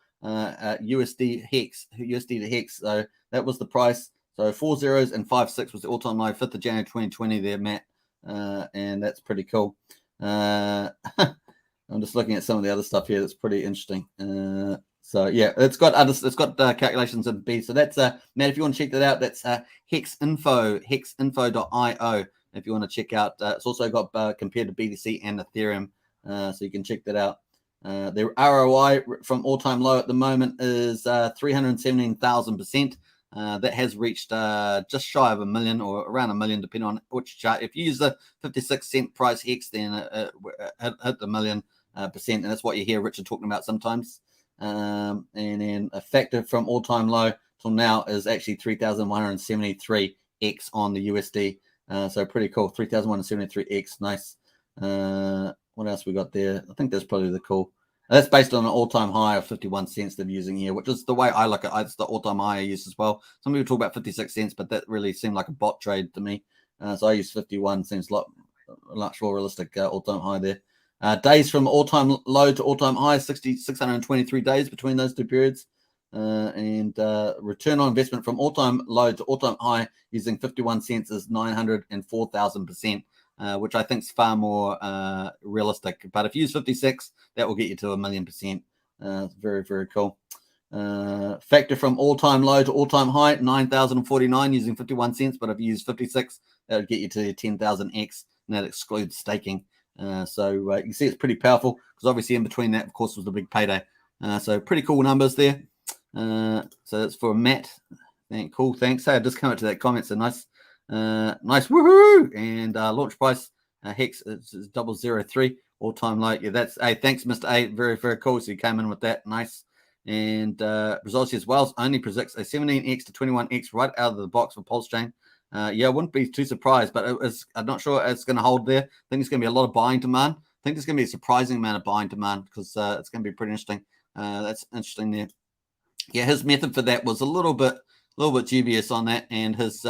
USD to Hex. So that was the price. So 40 and 56 was the all-time low, 5th of January 2020 there, Matt. And that's pretty cool. I'm just looking at some of the other stuff here that's pretty interesting. So yeah, it's got calculations in B. So that's Matt, if you want to check that out, that's hexinfo.io. If you want to check out, it's also got compared to BTC and Ethereum, so you can check that out. The ROI from all-time low at the moment is 317,000%. That has reached just shy of 1 million, or around 1 million, depending on which chart. If you use the 56-cent price Hex, then it hit the 1 million percent, and that's what you hear Richard talking about sometimes. And then effective from all-time low till now is actually 3,173x on the USD. So pretty cool, 3,173x, nice. What else we got there? I think that's probably the cool. That's based on an all-time high of 51 cents they're using here, which is the way I look at it. It's the all-time high I use as well. Some people talk about 56 cents, but that really seemed like a bot trade to me. So I use 51, seems a much more realistic all-time high there. Days from all-time low to all-time high, 623 days between those two periods. And return on investment from all-time low to all-time high using 51 cents is 904,000%. Which I think is far more realistic. But if you use 56, that will get you to 1 million percent. Very, very cool. Factor from all-time low to all-time high, 9,049 using 51 cents. But if you use 56, that would get you to 10,000x, and that excludes staking. So you can see it's pretty powerful, because obviously in between that, of course, was the big payday. So pretty cool numbers there. So that's for Matt. Cool, thanks. Hey, I just come up to that comment, so nice. Nice, woohoo! And launch price Hex is 0.003 all-time low. Yeah, that's thanks, Mr. A. Very, very cool. So you came in with that, nice. And results says Wells only predicts a 17x to 21x right out of the box for Pulsechain. Yeah, I wouldn't be too surprised, but I'm not sure it's going to hold there. I think there's going to be a lot of buying demand. I think there's going to be a surprising amount of buying demand, because it's going to be pretty interesting. That's interesting there. Yeah, his method for that was a little bit dubious on that, and his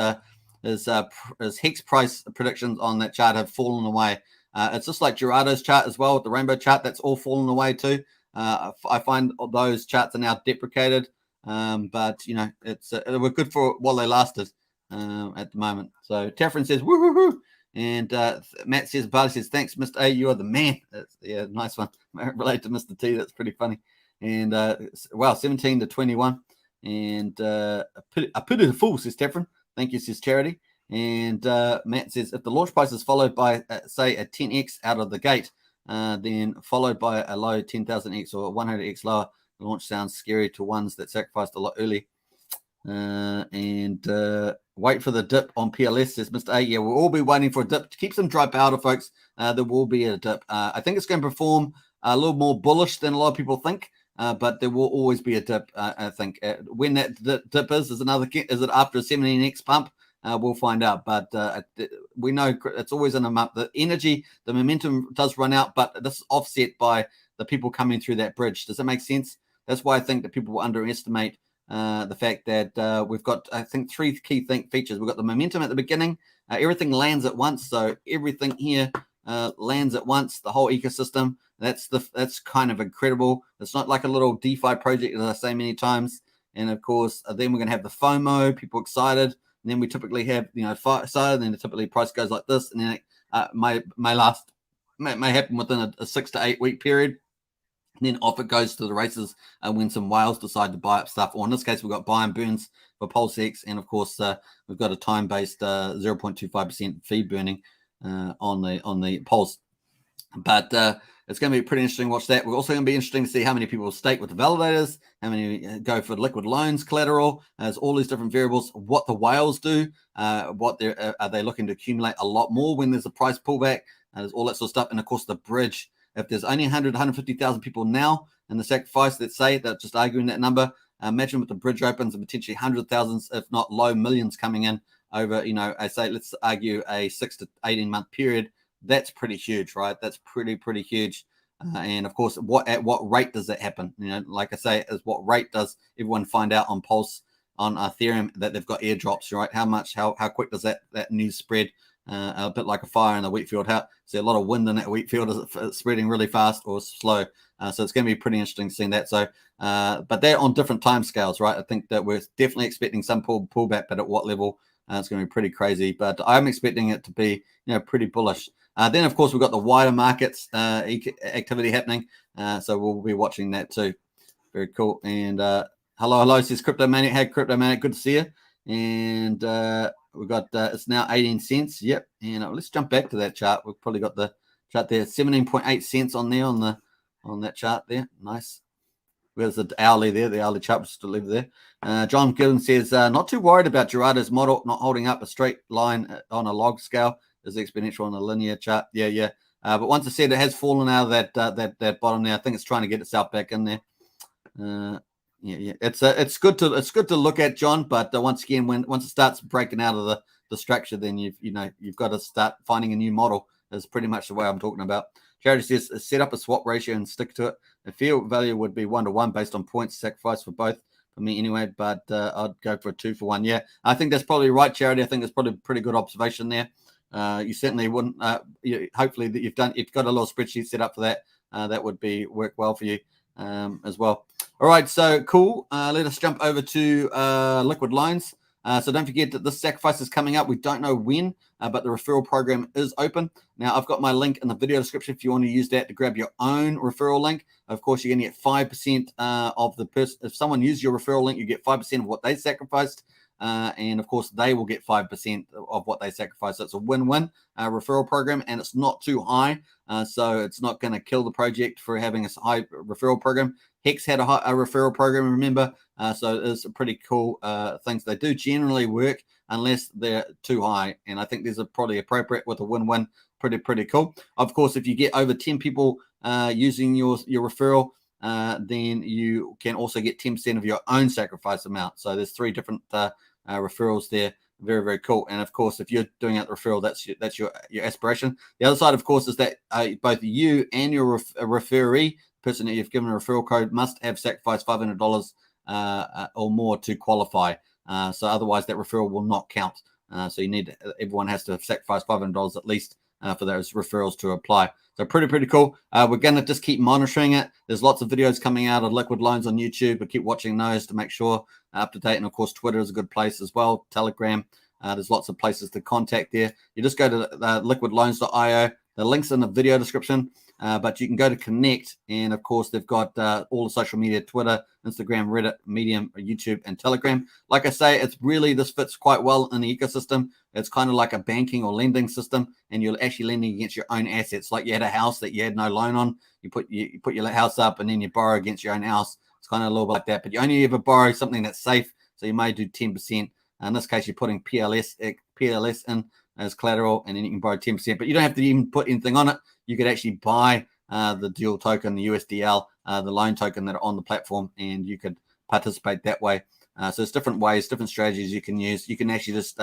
Hex price predictions on that chart have fallen away. It's just like Gerardo's chart as well, with the rainbow chart. That's all fallen away too. I find those charts are now deprecated, but you know, they were good for while they lasted at the moment. So Tafrin says woohoo, and Matt says, Barley says, thanks, Mr. A, you are the man. Yeah, nice one. Relate to Mr. T. That's pretty funny. And wow, 17 to 21, and a pity the fool, says Tafrin. Thank you, says Charity. And Matt says, if the launch price is followed by, say, a 10x out of the gate, then followed by a low 10,000x or 100x lower. The launch sounds scary to ones that sacrificed a lot early. And wait for the dip on PLS, says Mr. A. Yeah, we'll all be waiting for a dip. To keep some dry powder, folks. There will be a dip. I think it's going to perform a little more bullish than a lot of people think. But there will always be a dip, I think. When that dip is it after a 17x pump? We'll find out. But we know it's always in a month. The energy, the momentum does run out, but this is offset by the people coming through that bridge. Does that make sense? That's why I think that people will underestimate the fact that we've got, I think, three key features. We've got the momentum at the beginning. Everything lands at once. So everything here lands at once, the whole ecosystem. That's kind of incredible. It's not like a little DeFi project, as I say many times. And of course, then we're going to have the FOMO, people excited. And then we typically have, and then typically price goes like this, and then it may happen within a 6 to 8 week period. And then off it goes to the races when some whales decide to buy up stuff. Or in this case, we've got buy and burns for PulseX. And of course, we've got a time-based 0.25% fee burning on the Pulse. But it's going to be pretty interesting to watch that. We're also going to be interesting to see how many people stake with the validators, how many go for liquid loans, collateral. There's all these different variables. What the whales do, are they looking to accumulate a lot more when there's a price pullback? There's all that sort of stuff. And of course, the bridge. If there's only 150,000 people now in the sacrifice, let's say, they're just arguing that number. Imagine with the bridge opens and potentially hundreds of thousands, if not low millions coming in over, let's argue a 6 to 18 month period. That's pretty huge, right? That's pretty huge. And of course, at what rate does that happen? Like I say, is what rate does everyone find out on Pulse, on Ethereum, that they've got airdrops, right? How quick does that news spread? A bit like a fire in the wheat field. See a lot of wind in that wheat field. Is it spreading really fast or slow? So it's going to be pretty interesting seeing that. So, but they're on different time scales, right? I think that we're definitely expecting some pullback, but at what level? It's going to be pretty crazy. But I'm expecting it to be, pretty bullish. Then, of course, we've got the wider markets activity happening. So we'll be watching that too. Very cool. And hello, says Crypto Maniac. Hey, Crypto Maniac, good to see you. And we've got it's now 18 cents. Yep. And let's jump back to that chart. We've probably got the chart there, 17.8 cents on there on that chart there. Nice. Where's the hourly there? The hourly chart was still leave there. John Gillen says, not too worried about Gerardo's model not holding up a straight line on a log scale. Is exponential on a linear chart. Yeah. But once I said, it has fallen out of that bottom there. I think it's trying to get itself back in there. Yeah. It's good to look at, John. But once again, once it starts breaking out of the structure, then you've got to start finding a new model. Is pretty much the way I'm talking about. Charity says, set up a swap ratio and stick to it. The field value would be 1-to-1 based on points sacrificed for both. For me anyway, but I'd go for a 2-for-1. Yeah, I think that's probably right, Charity. I think that's probably a pretty good observation there. You certainly wouldn't. Hopefully that you've got a little spreadsheet set up for that. That would work well for you as well. All right, so cool. Let us jump over to liquid loans. So don't forget that this sacrifice is coming up. We don't know when, but the referral program is open. Now, I've got my link in the video description if you want to use that to grab your own referral link. Of course, you're going to get 5% of the person. If someone uses your referral link, you get 5% of what they sacrificed. And of course, they will get 5% of what they sacrifice. So it's a win-win referral program, and it's not too high. So it's not going to kill the project for having a high referral program. Hex had a referral program, remember? So it's a pretty cool things. They do generally work unless they're too high. And I think these are probably appropriate with a win-win. Pretty cool. Of course, if you get over 10 people using your referral, then you can also get 10% of your own sacrifice amount. So there's 3 different referrals there. Very cool. And of course, if you're doing out the referral, that's your aspiration. The other side, of course, is that both you and your referee, person that you've given a referral code, must have sacrificed $500 or more to qualify. So otherwise, that referral will not count. So everyone has to have sacrificed $500 at least for those referrals to apply. So pretty cool. We're going to just keep monitoring it. There's lots of videos coming out of liquid loans on YouTube. But keep watching those to make sure up to date. And of course, Twitter is a good place as well. Telegram. There's lots of places to contact there. You just go to liquidloans.io. The link's in the video description. but you can go to connect, and of course they've got all the social media: Twitter, Instagram, Reddit, Medium, YouTube, and Telegram. Like I say, this fits quite well in the ecosystem. It's kind of like a banking or lending system, and you're actually lending against your own assets. Like you had a house that you had no loan on, you put your house up, and then you borrow against your own house. It's kind of a little bit like that, but you only ever borrow something that's safe. So you may do 10%. In this case, you're putting PLS in as collateral, and then you can borrow 10%. But you don't have to even put anything on it. You could actually buy the dual token, the USDL, the loan token that are on the platform, and you could participate that way. So there's different ways, different strategies you can use. You can actually just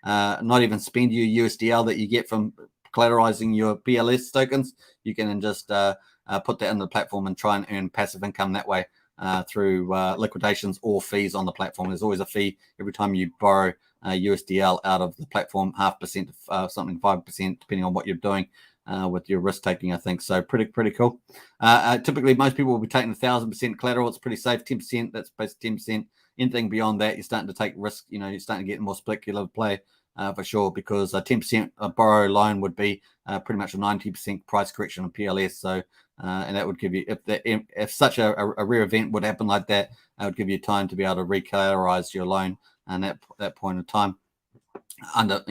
not even spend your USDL that you get from collateralizing your PLS tokens. You can just put that in the platform and try and earn passive income that way through liquidations or fees on the platform. There's always a fee every time you borrow USDL out of the platform, 0.5%, something 5%, depending on what you're doing with your risk taking, I think. So pretty cool. Typically, most people will be taking 1,000% collateral. It's pretty safe. 10%, that's basically 10%. Anything beyond that, you're starting to take risk. You're starting to get more speculative play for sure, because a 10% borrow loan would be pretty much a 90% price correction on PLS. So and that would give you, if such a rare event would happen like that, that would give you time to be able to recollateralize your loan and that point of time, under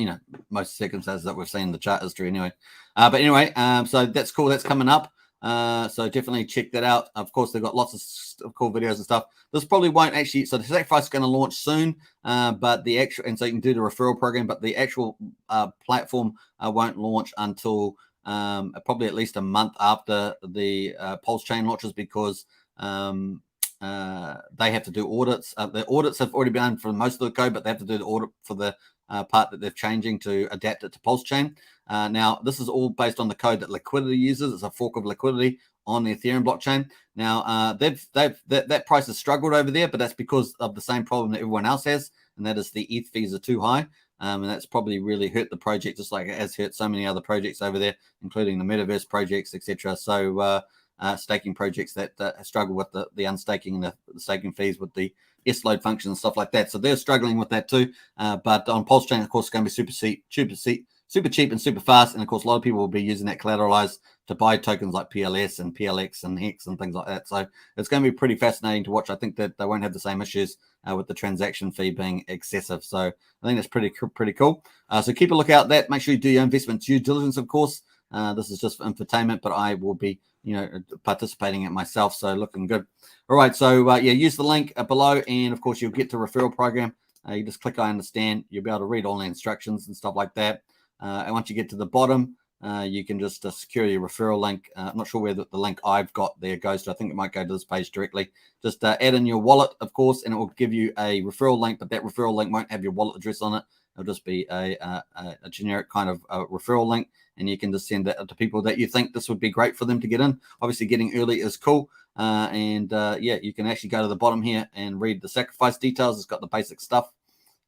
most circumstances that we've seen in the chart history anyway. But anyway, so that's cool. That's coming up. So definitely check that out. Of course, they've got lots of cool videos and stuff. This probably won't actually, so the Sacrifice is going to launch soon, but the actual, and so you can do the referral program, but the actual platform won't launch until probably at least a month after the Pulsechain launches, because they have to do audits. The audits have already been done for most of the code, but they have to do the audit for the part that they're changing to adapt it to Pulsechain. Now, this is all based on the code that Liquidity uses. It's a fork of Liquidity on the Ethereum blockchain. Now, that price has struggled over there, but that's because of the same problem that everyone else has, and that is the ETH fees are too high. And that's probably really hurt the project, just like it has hurt so many other projects over there, including the metaverse projects, etc. So staking projects that struggle with the unstaking and the staking fees with the S-load function and stuff like that. So they're struggling with that too. But on Pulsechain, of course, it's going to be super cheap and super fast. And of course, a lot of people will be using that collateralized to buy tokens like PLS and PLX and Hex and things like that. So it's going to be pretty fascinating to watch. I think that they won't have the same issues with the transaction fee being excessive. So I think that's pretty cool. So keep a look out that. Make sure you do your investment due diligence, of course. This is just for infotainment, but I will be, participating in it myself. So looking good. All right. So use the link below, and of course you'll get to referral program. You just click I understand. You'll be able to read all the instructions and stuff like that. And once you get to the bottom, you can just secure your referral link. I'm not sure where the link I've got there goes to. I think it might go to this page directly. Just add in your wallet, of course, and it will give you a referral link, but that referral link won't have your wallet address on it. It'll just be a generic kind of referral link, and you can just send that to people that you think this would be great for them to get in. Obviously, getting early is cool. You can actually go to the bottom here and read the sacrifice details. It's got the basic stuff.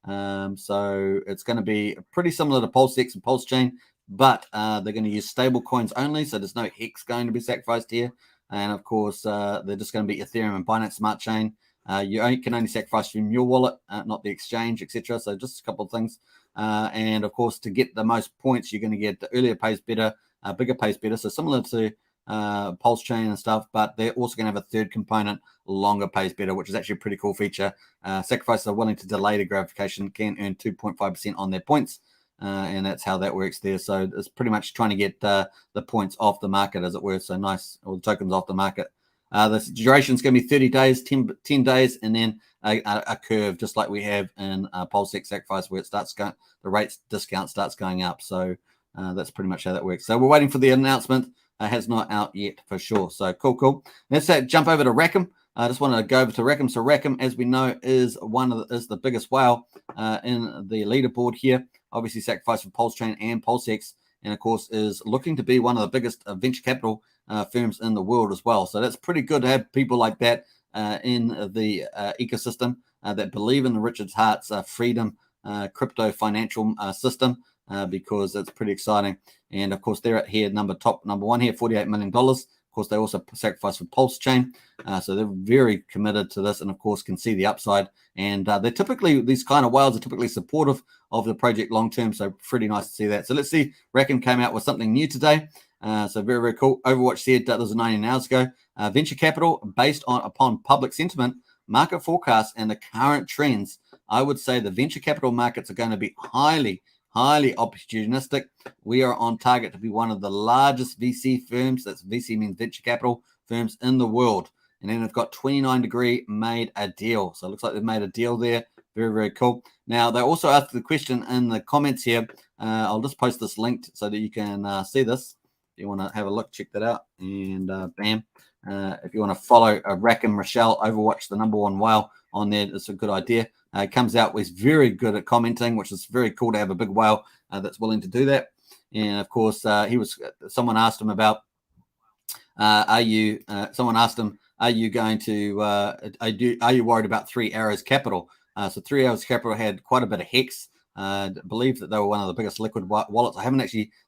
So it's going to be pretty similar to PulseX and Pulsechain, but they're going to use stable coins only. So there's no Hex going to be sacrificed here. And of course, they're just going to be Ethereum and Binance Smart Chain. You can only sacrifice from your wallet, not the exchange, etc. So just a couple of things. And of course, to get the most points, you're going to get the earlier pays better, bigger pays better. So similar to Pulsechain and stuff, but they're also going to have a third component, longer pays better, which is actually a pretty cool feature. Sacrifices are willing to delay the gratification, can earn 2.5% on their points. And that's how that works there. So it's pretty much trying to get the points off the market, as it were. So nice, all the tokens off the market. The duration is going to be 30 days, 10 days, and then a curve, just like we have in PulseX Sacrifice, where it starts going, the rates discount starts going up. So that's pretty much how that works. So we're waiting for the announcement. Has not out yet for sure. So cool. Let's jump over to Rackham. I just wanted to go over to Rackham. So Rackham, as we know, is the biggest whale in the leaderboard here. Obviously, Sacrifice for Pulsechain and PulseX, and of course is looking to be one of the biggest venture capital firms in the world as well. So that's pretty good to have people like that in the ecosystem that believe in the Richard Hart's freedom crypto financial system, because it's pretty exciting. And of course, they're at here number one here, $48 million. Of course, they also sacrifice for Pulsechain. So they're very committed to this, and of course can see the upside. And they're typically, these kind of whales are typically supportive of the project long term. So pretty nice to see that. So let's see, Rackham came out with something new today. So very, very cool. Overwatch said that was 90 hours ago. Venture capital based upon public sentiment, market forecasts, and the current trends. I would say the venture capital markets are going to be highly opportunistic. We are on target to be one of the largest VC firms. That's VC means venture capital firms in the world. And then they've got 29 Degree made a deal. So it looks like they've made a deal there. Very, very cool. Now, they also asked the question in the comments here. I'll just post this linked so that you can see this. If you want to have a look, check that out. And bam. If you want to follow Rack and Rochelle, Overwatch, the #1 whale on there, it's a good idea. It comes out with very good at commenting, which is very cool to have a big whale that's willing to do that. And of course, someone asked him about, are you going to, are you worried about 3 Arrows Capital? So 3 Arrows Capital had quite a bit of Hex. I believe that they were one of the biggest liquid wallets.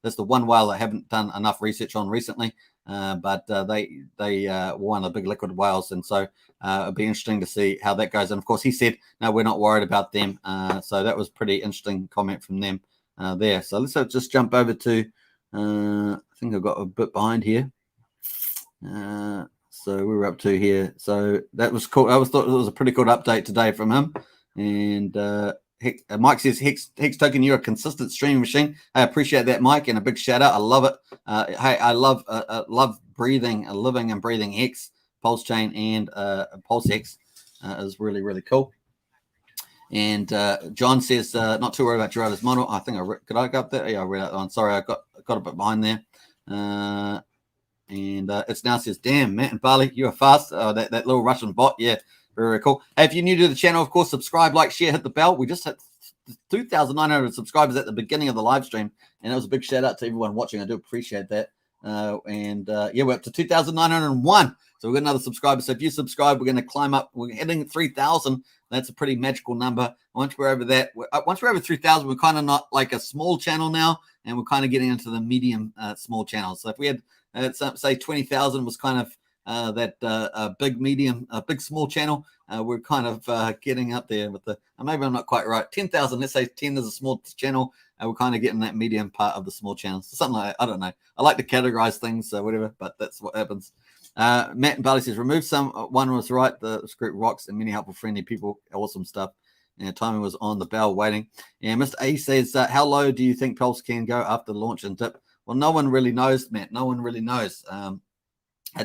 That's the one whale I haven't done enough research on recently, but they were one of the big liquid whales. And so it'll be interesting to see how that goes. And of course, he said, no, we're not worried about them. So that was pretty interesting comment from them there. So let's just jump over to, I think I've got a bit behind here. So we were up to here. So that was cool. I thought it was a pretty good update today from him. And Mike says, Hex Token, you're a consistent streaming machine. I appreciate that, Mike, and a big shout out. I love it. Hey, I love living and breathing Hex, Pulsechain, and PulseX is really, really cool. And John says, not too worried about Gerardo's model. I think could I go up there? Yeah, I read that one. Sorry, I got a bit behind there. And it's now says, damn, Matt and Barley, you are fast. That little Russian bot, yeah. Very, very cool. Hey, if you're new to the channel, of course, subscribe, like, share, hit the bell. We just hit 2,900 subscribers at the beginning of the live stream, and that was a big shout out to everyone watching. I do appreciate that. Yeah, we're up to 2,901. So we've got another subscriber. So if you subscribe, we're going to climb up. We're hitting 3,000. That's a pretty magical number. Once we're over that, once we're over 3,000, we're kind of not like a small channel now, and we're kind of getting into the medium small channels. So if we had, say, 20,000 was kind of big medium, big small channel. We're kind of getting up there with the, maybe I'm not quite right. 10,000, let's say 10 is a small channel. We're kind of getting that medium part of the small channels. So something like that. I don't know. I like to categorize things, so whatever, but that's what happens. Matt and Barley says, remove some. One was right. The script rocks and many helpful, friendly people. Awesome stuff. And timing was on the bell waiting. And Mr. A says, how low do you think Pulse can go after the launch and dip? Well, no one really knows, Matt. No one really knows.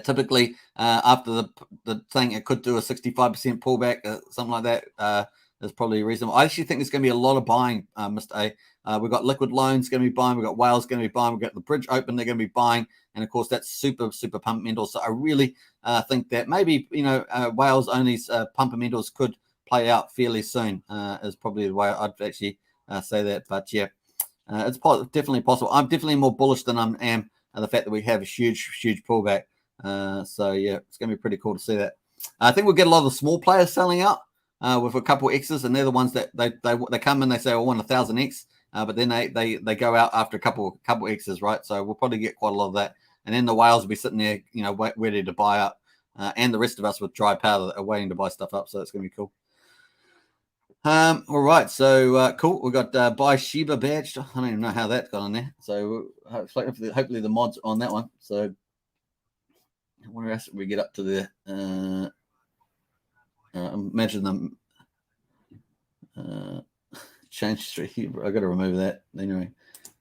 Typically, after the thing, it could do a 65% pullback, something like that. Is probably reasonable. I actually think there's going to be a lot of buying, Mr. A. We've got liquid loans going to be buying. We've got whales going to be buying. We've got the bridge open. They're going to be buying. And, of course, that's super pumpamentals. So I really think that maybe, whales only pumpamentals could play out fairly soon is probably the way I'd actually say that. But, yeah, it's definitely possible. I'm definitely more bullish than I am the fact that we have a huge pullback. So, yeah, it's going to be pretty cool to see that. I think we'll get a lot of the small players selling out with a couple X's, and they're the ones that they come in, they say, I want 1,000 X, but then they go out after a couple X's, right? So we'll probably get quite a lot of that. And then the whales will be sitting there, ready to buy up, and the rest of us with dry powder that are waiting to buy stuff up. So it's going to be cool. All right, so cool. We've got buy Shiba badged. I don't even know how that's got on there. So hopefully the mods on that one. So what else we get up to there? Imagine them change street. I got to remove that anyway.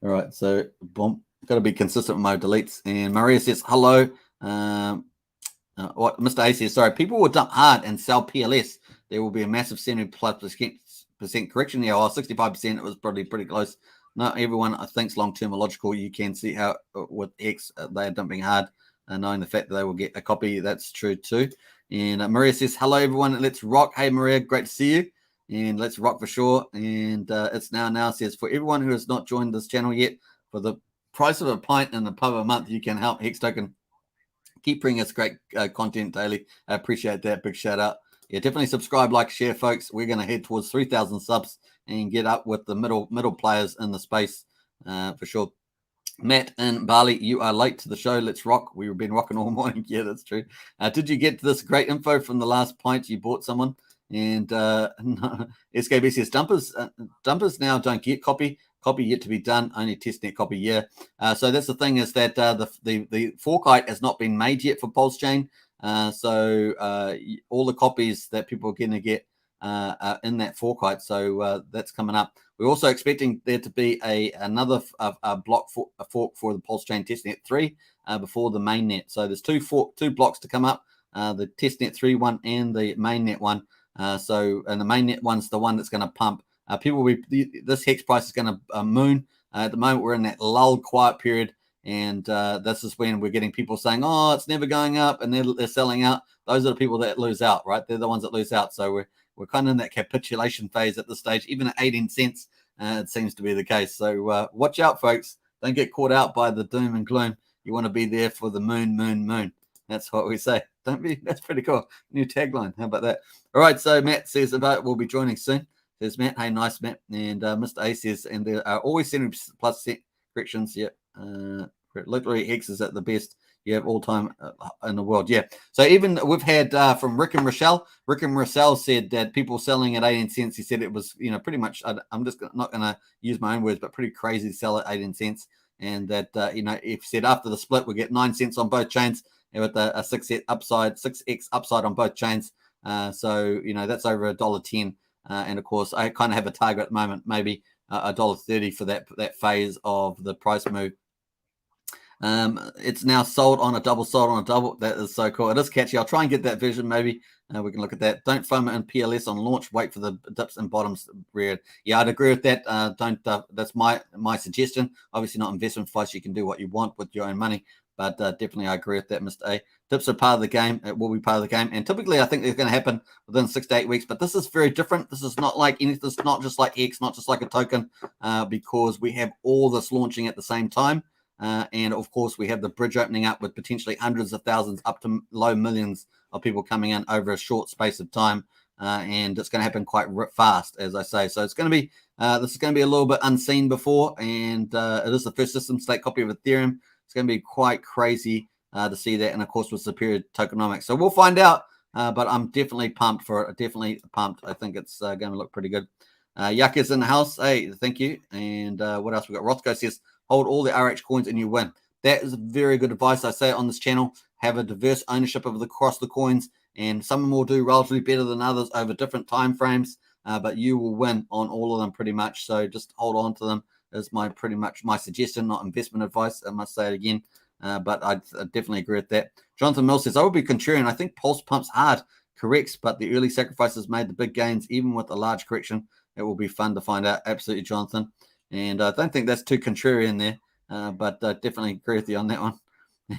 All right, so boom. Got to be consistent with my deletes. And Maria says hello. What Mr. A says, sorry, people will dump hard and sell PLS. There will be a massive 70+% correction. Yeah, 65%. It was probably pretty close. Not everyone thinks long-term or logical. You can see how with X they are dumping hard, knowing the fact that they will get a copy. That's true too. And Maria says, hello, everyone. Let's rock. Hey, Maria, great to see you. And let's rock for sure. And it's now says, for everyone who has not joined this channel yet, for the price of a pint and a pub a month, you can help Hex Token keep bringing us great content daily. I appreciate that. Big shout out. Yeah, definitely subscribe, like, share, folks. We're going to head towards 3,000 subs and get up with the middle players in the space for sure. Matt and Barley, you are late to the show. Let's rock. We've been rocking all morning. Yeah, that's true. Did you get this great info from the last pint you bought someone? And SKB says dumpers now don't get copy. Copy yet to be done, only testnet copy, yeah. So that's the thing, is that the fork height has not been made yet for Pulsechain. So all the copies that people are going to get are in that fork height. So that's coming up. We're also expecting there to be another fork for the Pulsechain testnet 3 before the mainnet. So there's two blocks to come up, the testnet 3 one and the mainnet one. And the mainnet one's the one that's going to pump. This hex price is going to moon. At the moment, we're in that lull quiet period, and this is when we're getting people saying, "Oh, it's never going up," and they're selling out. Those are the people that lose out, right? They're the ones that lose out. So we're kind of in that capitulation phase at this stage. Even at 18 cents, it seems to be the case. So watch out, folks. Don't get caught out by the doom and gloom. You want to be there for the moon. That's what we say. Don't be. That's pretty cool. New tagline. How about that? All right. So Matt says about we'll be joining soon. There's Matt. Hey, nice, Matt. And Mr. A says, and there are always 70% corrections. Yeah. Literally, Hex is at the best you have all time in the world. Yeah. So even we've had from Rick and Rochelle. Rick and Rochelle said that people selling at 18 cents. He said it was, pretty much. I'm just not going to use my own words, but pretty crazy to sell at 18 cents. And that if he said after the split we get 9 cents on both chains, and with a 6x upside on both chains. So that's over $1.10. And of course, I kind of have a target at the moment, maybe $1.30 for that phase of the price move. It's now sold on a double. That is so cool. It is catchy. I'll try and get that vision. Maybe we can look at that. Don't FOMO in PLS on launch. Wait for the dips and bottoms. Weird. Yeah, I'd agree with that. That's my suggestion. Obviously, not investment advice. You can do what you want with your own money. But definitely, I agree with that, Mr. A. Dips are part of the game. It will be part of the game. And typically, I think it's going to happen within 6 to 8 weeks. But this is very different. This is not like anything. It's not just like X, not just like a token, because we have all this launching at the same time. And of course, we have the bridge opening up with potentially hundreds of thousands up to low millions of people coming in over a short space of time. And it's going to happen quite fast, as I say. So it's going to be this is going to be a little bit unseen before. And it is the first system state copy of Ethereum. It's going to be quite crazy to see that. And of course, with superior tokenomics. So we'll find out. But I'm definitely pumped for it. Definitely pumped. I think it's going to look pretty good. Yaka's in the house. Hey, thank you. And what else we got? Rothko says, hold all the RH coins and you win. That is very good advice. I say it on this channel. Have a diverse ownership across the coins, and some of them will do relatively better than others over different time frames. But you will win on all of them pretty much. So just hold on to them is pretty much my suggestion, not investment advice. I must say it again. But I definitely agree with that. Jonathan Mills says, I would be contrarian. I think Pulse pumps hard, corrects, but the early sacrifices made the big gains, even with a large correction. It will be fun to find out. Absolutely, Jonathan. And I don't think that's too contrarian there, but definitely agree with you on that one.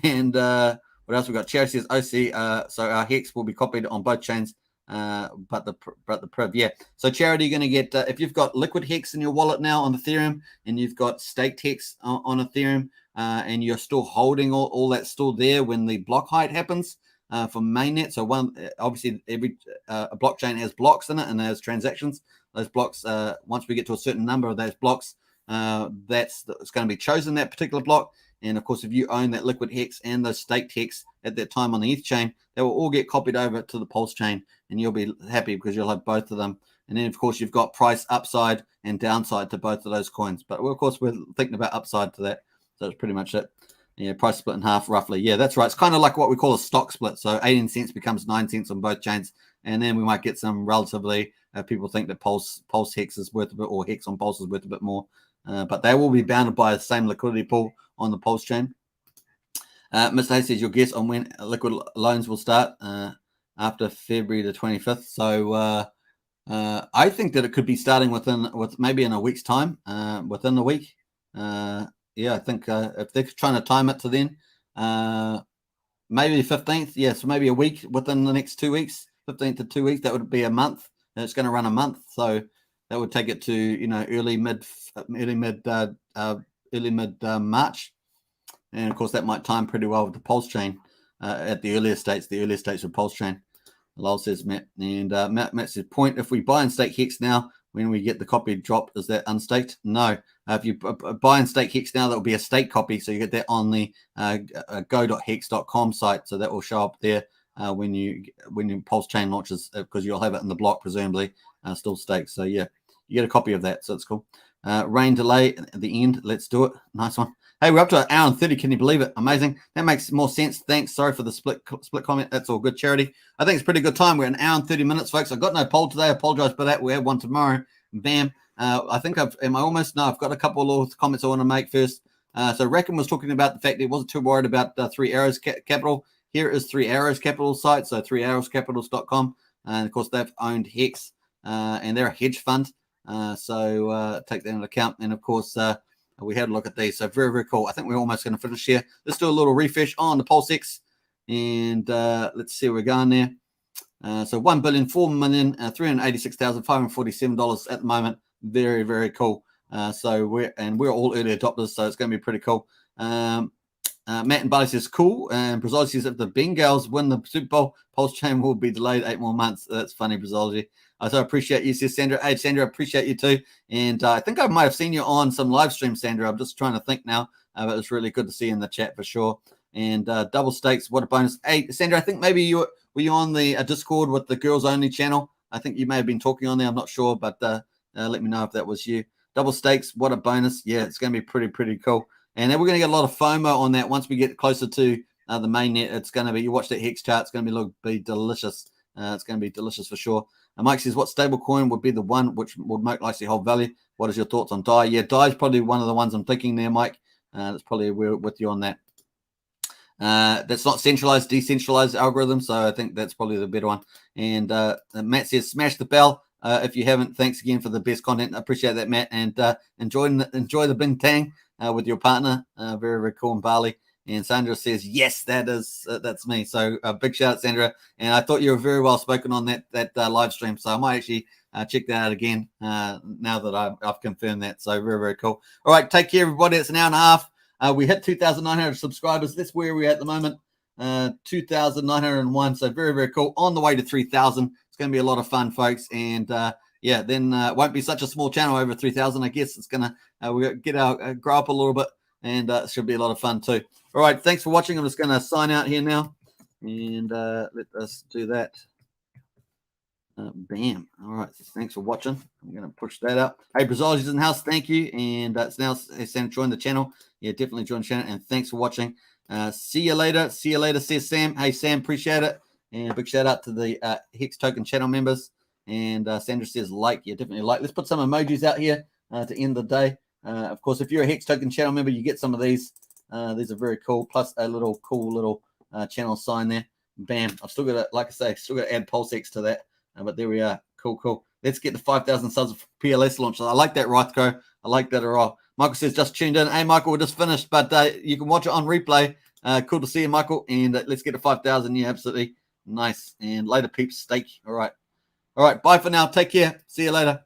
And what else we got? Charity says OC. So our Hex will be copied on both chains, but the Priv, yeah. So Charity, you're going to get if you've got liquid Hex in your wallet now on Ethereum, and you've got staked Hex on Ethereum, and you're still holding all that still there when the block height happens for mainnet. So obviously every blockchain has blocks in it and has transactions. Those blocks, once we get to a certain number of those blocks, it's going to be chosen, that particular block. And of course, if you own that liquid Hex and those staked Hex at that time on the ETH chain, they will all get copied over to the Pulse chain, and you'll be happy because you'll have both of them. And then, of course, you've got price upside and downside to both of those coins. But of course, we're thinking about upside to that. So that's pretty much it. Yeah, price split in half roughly. Yeah, that's right. It's kind of like what we call a stock split. So 18 cents becomes 9 cents on both chains. And then we might get some relatively, people think that Pulse Hex is worth a bit, or Hex on Pulse is worth a bit more. But they will be bounded by the same liquidity pool on the Pulse chain. Mr. Hayes says, your guess on when liquid loans will start after February the 25th. So I think that it could be starting with maybe in a week's time, within the week. Yeah, I think if they're trying to time it to then, maybe the 15th. Yeah, so maybe a week within the next 2 weeks, 15th to 2 weeks. That would be a month. And it's going to run a month. So that would take it to, early mid March. And of course, that might time pretty well with the Pulse chain at the earlier states of Pulse chain. Lol says Matt. And Matt says, point, if we buy and stake Hex now, when we get the copy drop, is that unstaked? No. If you buy and stake Hex now, that will be a stake copy. So you get that on the go.hex.com site. So that will show up there when your Pulse chain launches, because you'll have it in the block, presumably, still staked. So yeah. you get a copy of that. So it's cool. Rain delay at the end. Let's do it. Nice one. Hey, we're up to an hour and 30. Can you believe it? Amazing. That makes more sense. Thanks. Sorry for the split comment. That's all good, Charity. I think it's pretty good time. We're an hour and 30 minutes, folks. I've got no poll today. I apologize for that. We have one tomorrow. Bam. I think am I almost? No, I've got a couple of comments I want to make first. So Reckon was talking about the fact that he wasn't too worried about Three Arrows Capital. Here is Three Arrows Capital site. So threearrowscapitals.com. And of course, they've owned Hex and they're a hedge fund. So take that into account. And of course, we had a look at these. So very, very cool. I think we're almost going to finish here. Let's do a little refresh on the PulseX. And let's see where we're going there. So $1,004,386,547 at the moment. Very, very cool. So we're all early adopters, so it's going to be pretty cool. Matt and Barley says cool, and Brazology says if the Bengals win the Super Bowl, Pulsechain will be delayed 8 more months. That's funny, Brazology. So I appreciate you, says Sandra. Hey, Sandra, I appreciate you too. And I think I might have seen you on some live stream, Sandra. I'm just trying to think now. But it's really good to see you in the chat for sure. And double stakes, what a bonus. Hey, Sandra, I think maybe were you on the Discord with the girls only channel? I think you may have been talking on there. I'm not sure, but let me know if that was you. Double stakes, what a bonus. Yeah, it's going to be pretty cool. And then we're going to get a lot of FOMO on that once we get closer to the main net. It's going to be, you watch that Hex chart, it's going to be delicious. It's going to be delicious for sure. Mike says, what stable coin would be the one which would most likely hold value? What is your thoughts on DAI? Yeah, DAI is probably one of the ones I'm thinking there, Mike. That's probably we're with you on that. That's not centralized, decentralized algorithm, so I think that's probably the better one. And Matt says, smash the bell. If you haven't, thanks again for the best content. I appreciate that, Matt. And enjoy the bintang with your partner. Very, very cool in Bali. And Sandra says, yes, that's me. So big shout out, Sandra. And I thought you were very well spoken on that live stream. So I might actually check that out again now that I've confirmed that. So very, very cool. All right, take care, everybody. It's an hour and a half. We hit 2,900 subscribers. That's where we're at the moment. 2,901. So very, very cool. On the way to 3,000. It's going to be a lot of fun, folks. And then it won't be such a small channel over 3,000. I guess it's going to we'll get our grow up a little bit, and it should be a lot of fun too. All right, thanks for watching. I'm just going to sign out here now, and let us do that. Bam. All right, thanks for watching. I'm going to push that up. Hey, Brazology's in the house. Thank you. And it's now Sam joined the channel. Yeah, definitely join the channel. And thanks for watching. See you later. See you later, says Sam. Hey, Sam, appreciate it. And a big shout out to the Hex Token channel members. And Sandra says like. Yeah, definitely like. Let's put some emojis out here to end the day. Of course, if you're a Hex Token channel member, you get some of these. These are very cool. Plus a little cool little channel sign there. Bam. I've still got to, like I say, still got to add PulseX to that. But there we are. Cool. Let's get the 5,000 subs for PLS launch. I like that, Rothko. I like that a lot. Michael says, just tuned in. Hey, Michael, we're just finished, but you can watch it on replay. Cool to see you, Michael. And let's get to 5,000. Yeah, absolutely. Nice. And later, peeps, steak. All right. Bye for now. Take care. See you later.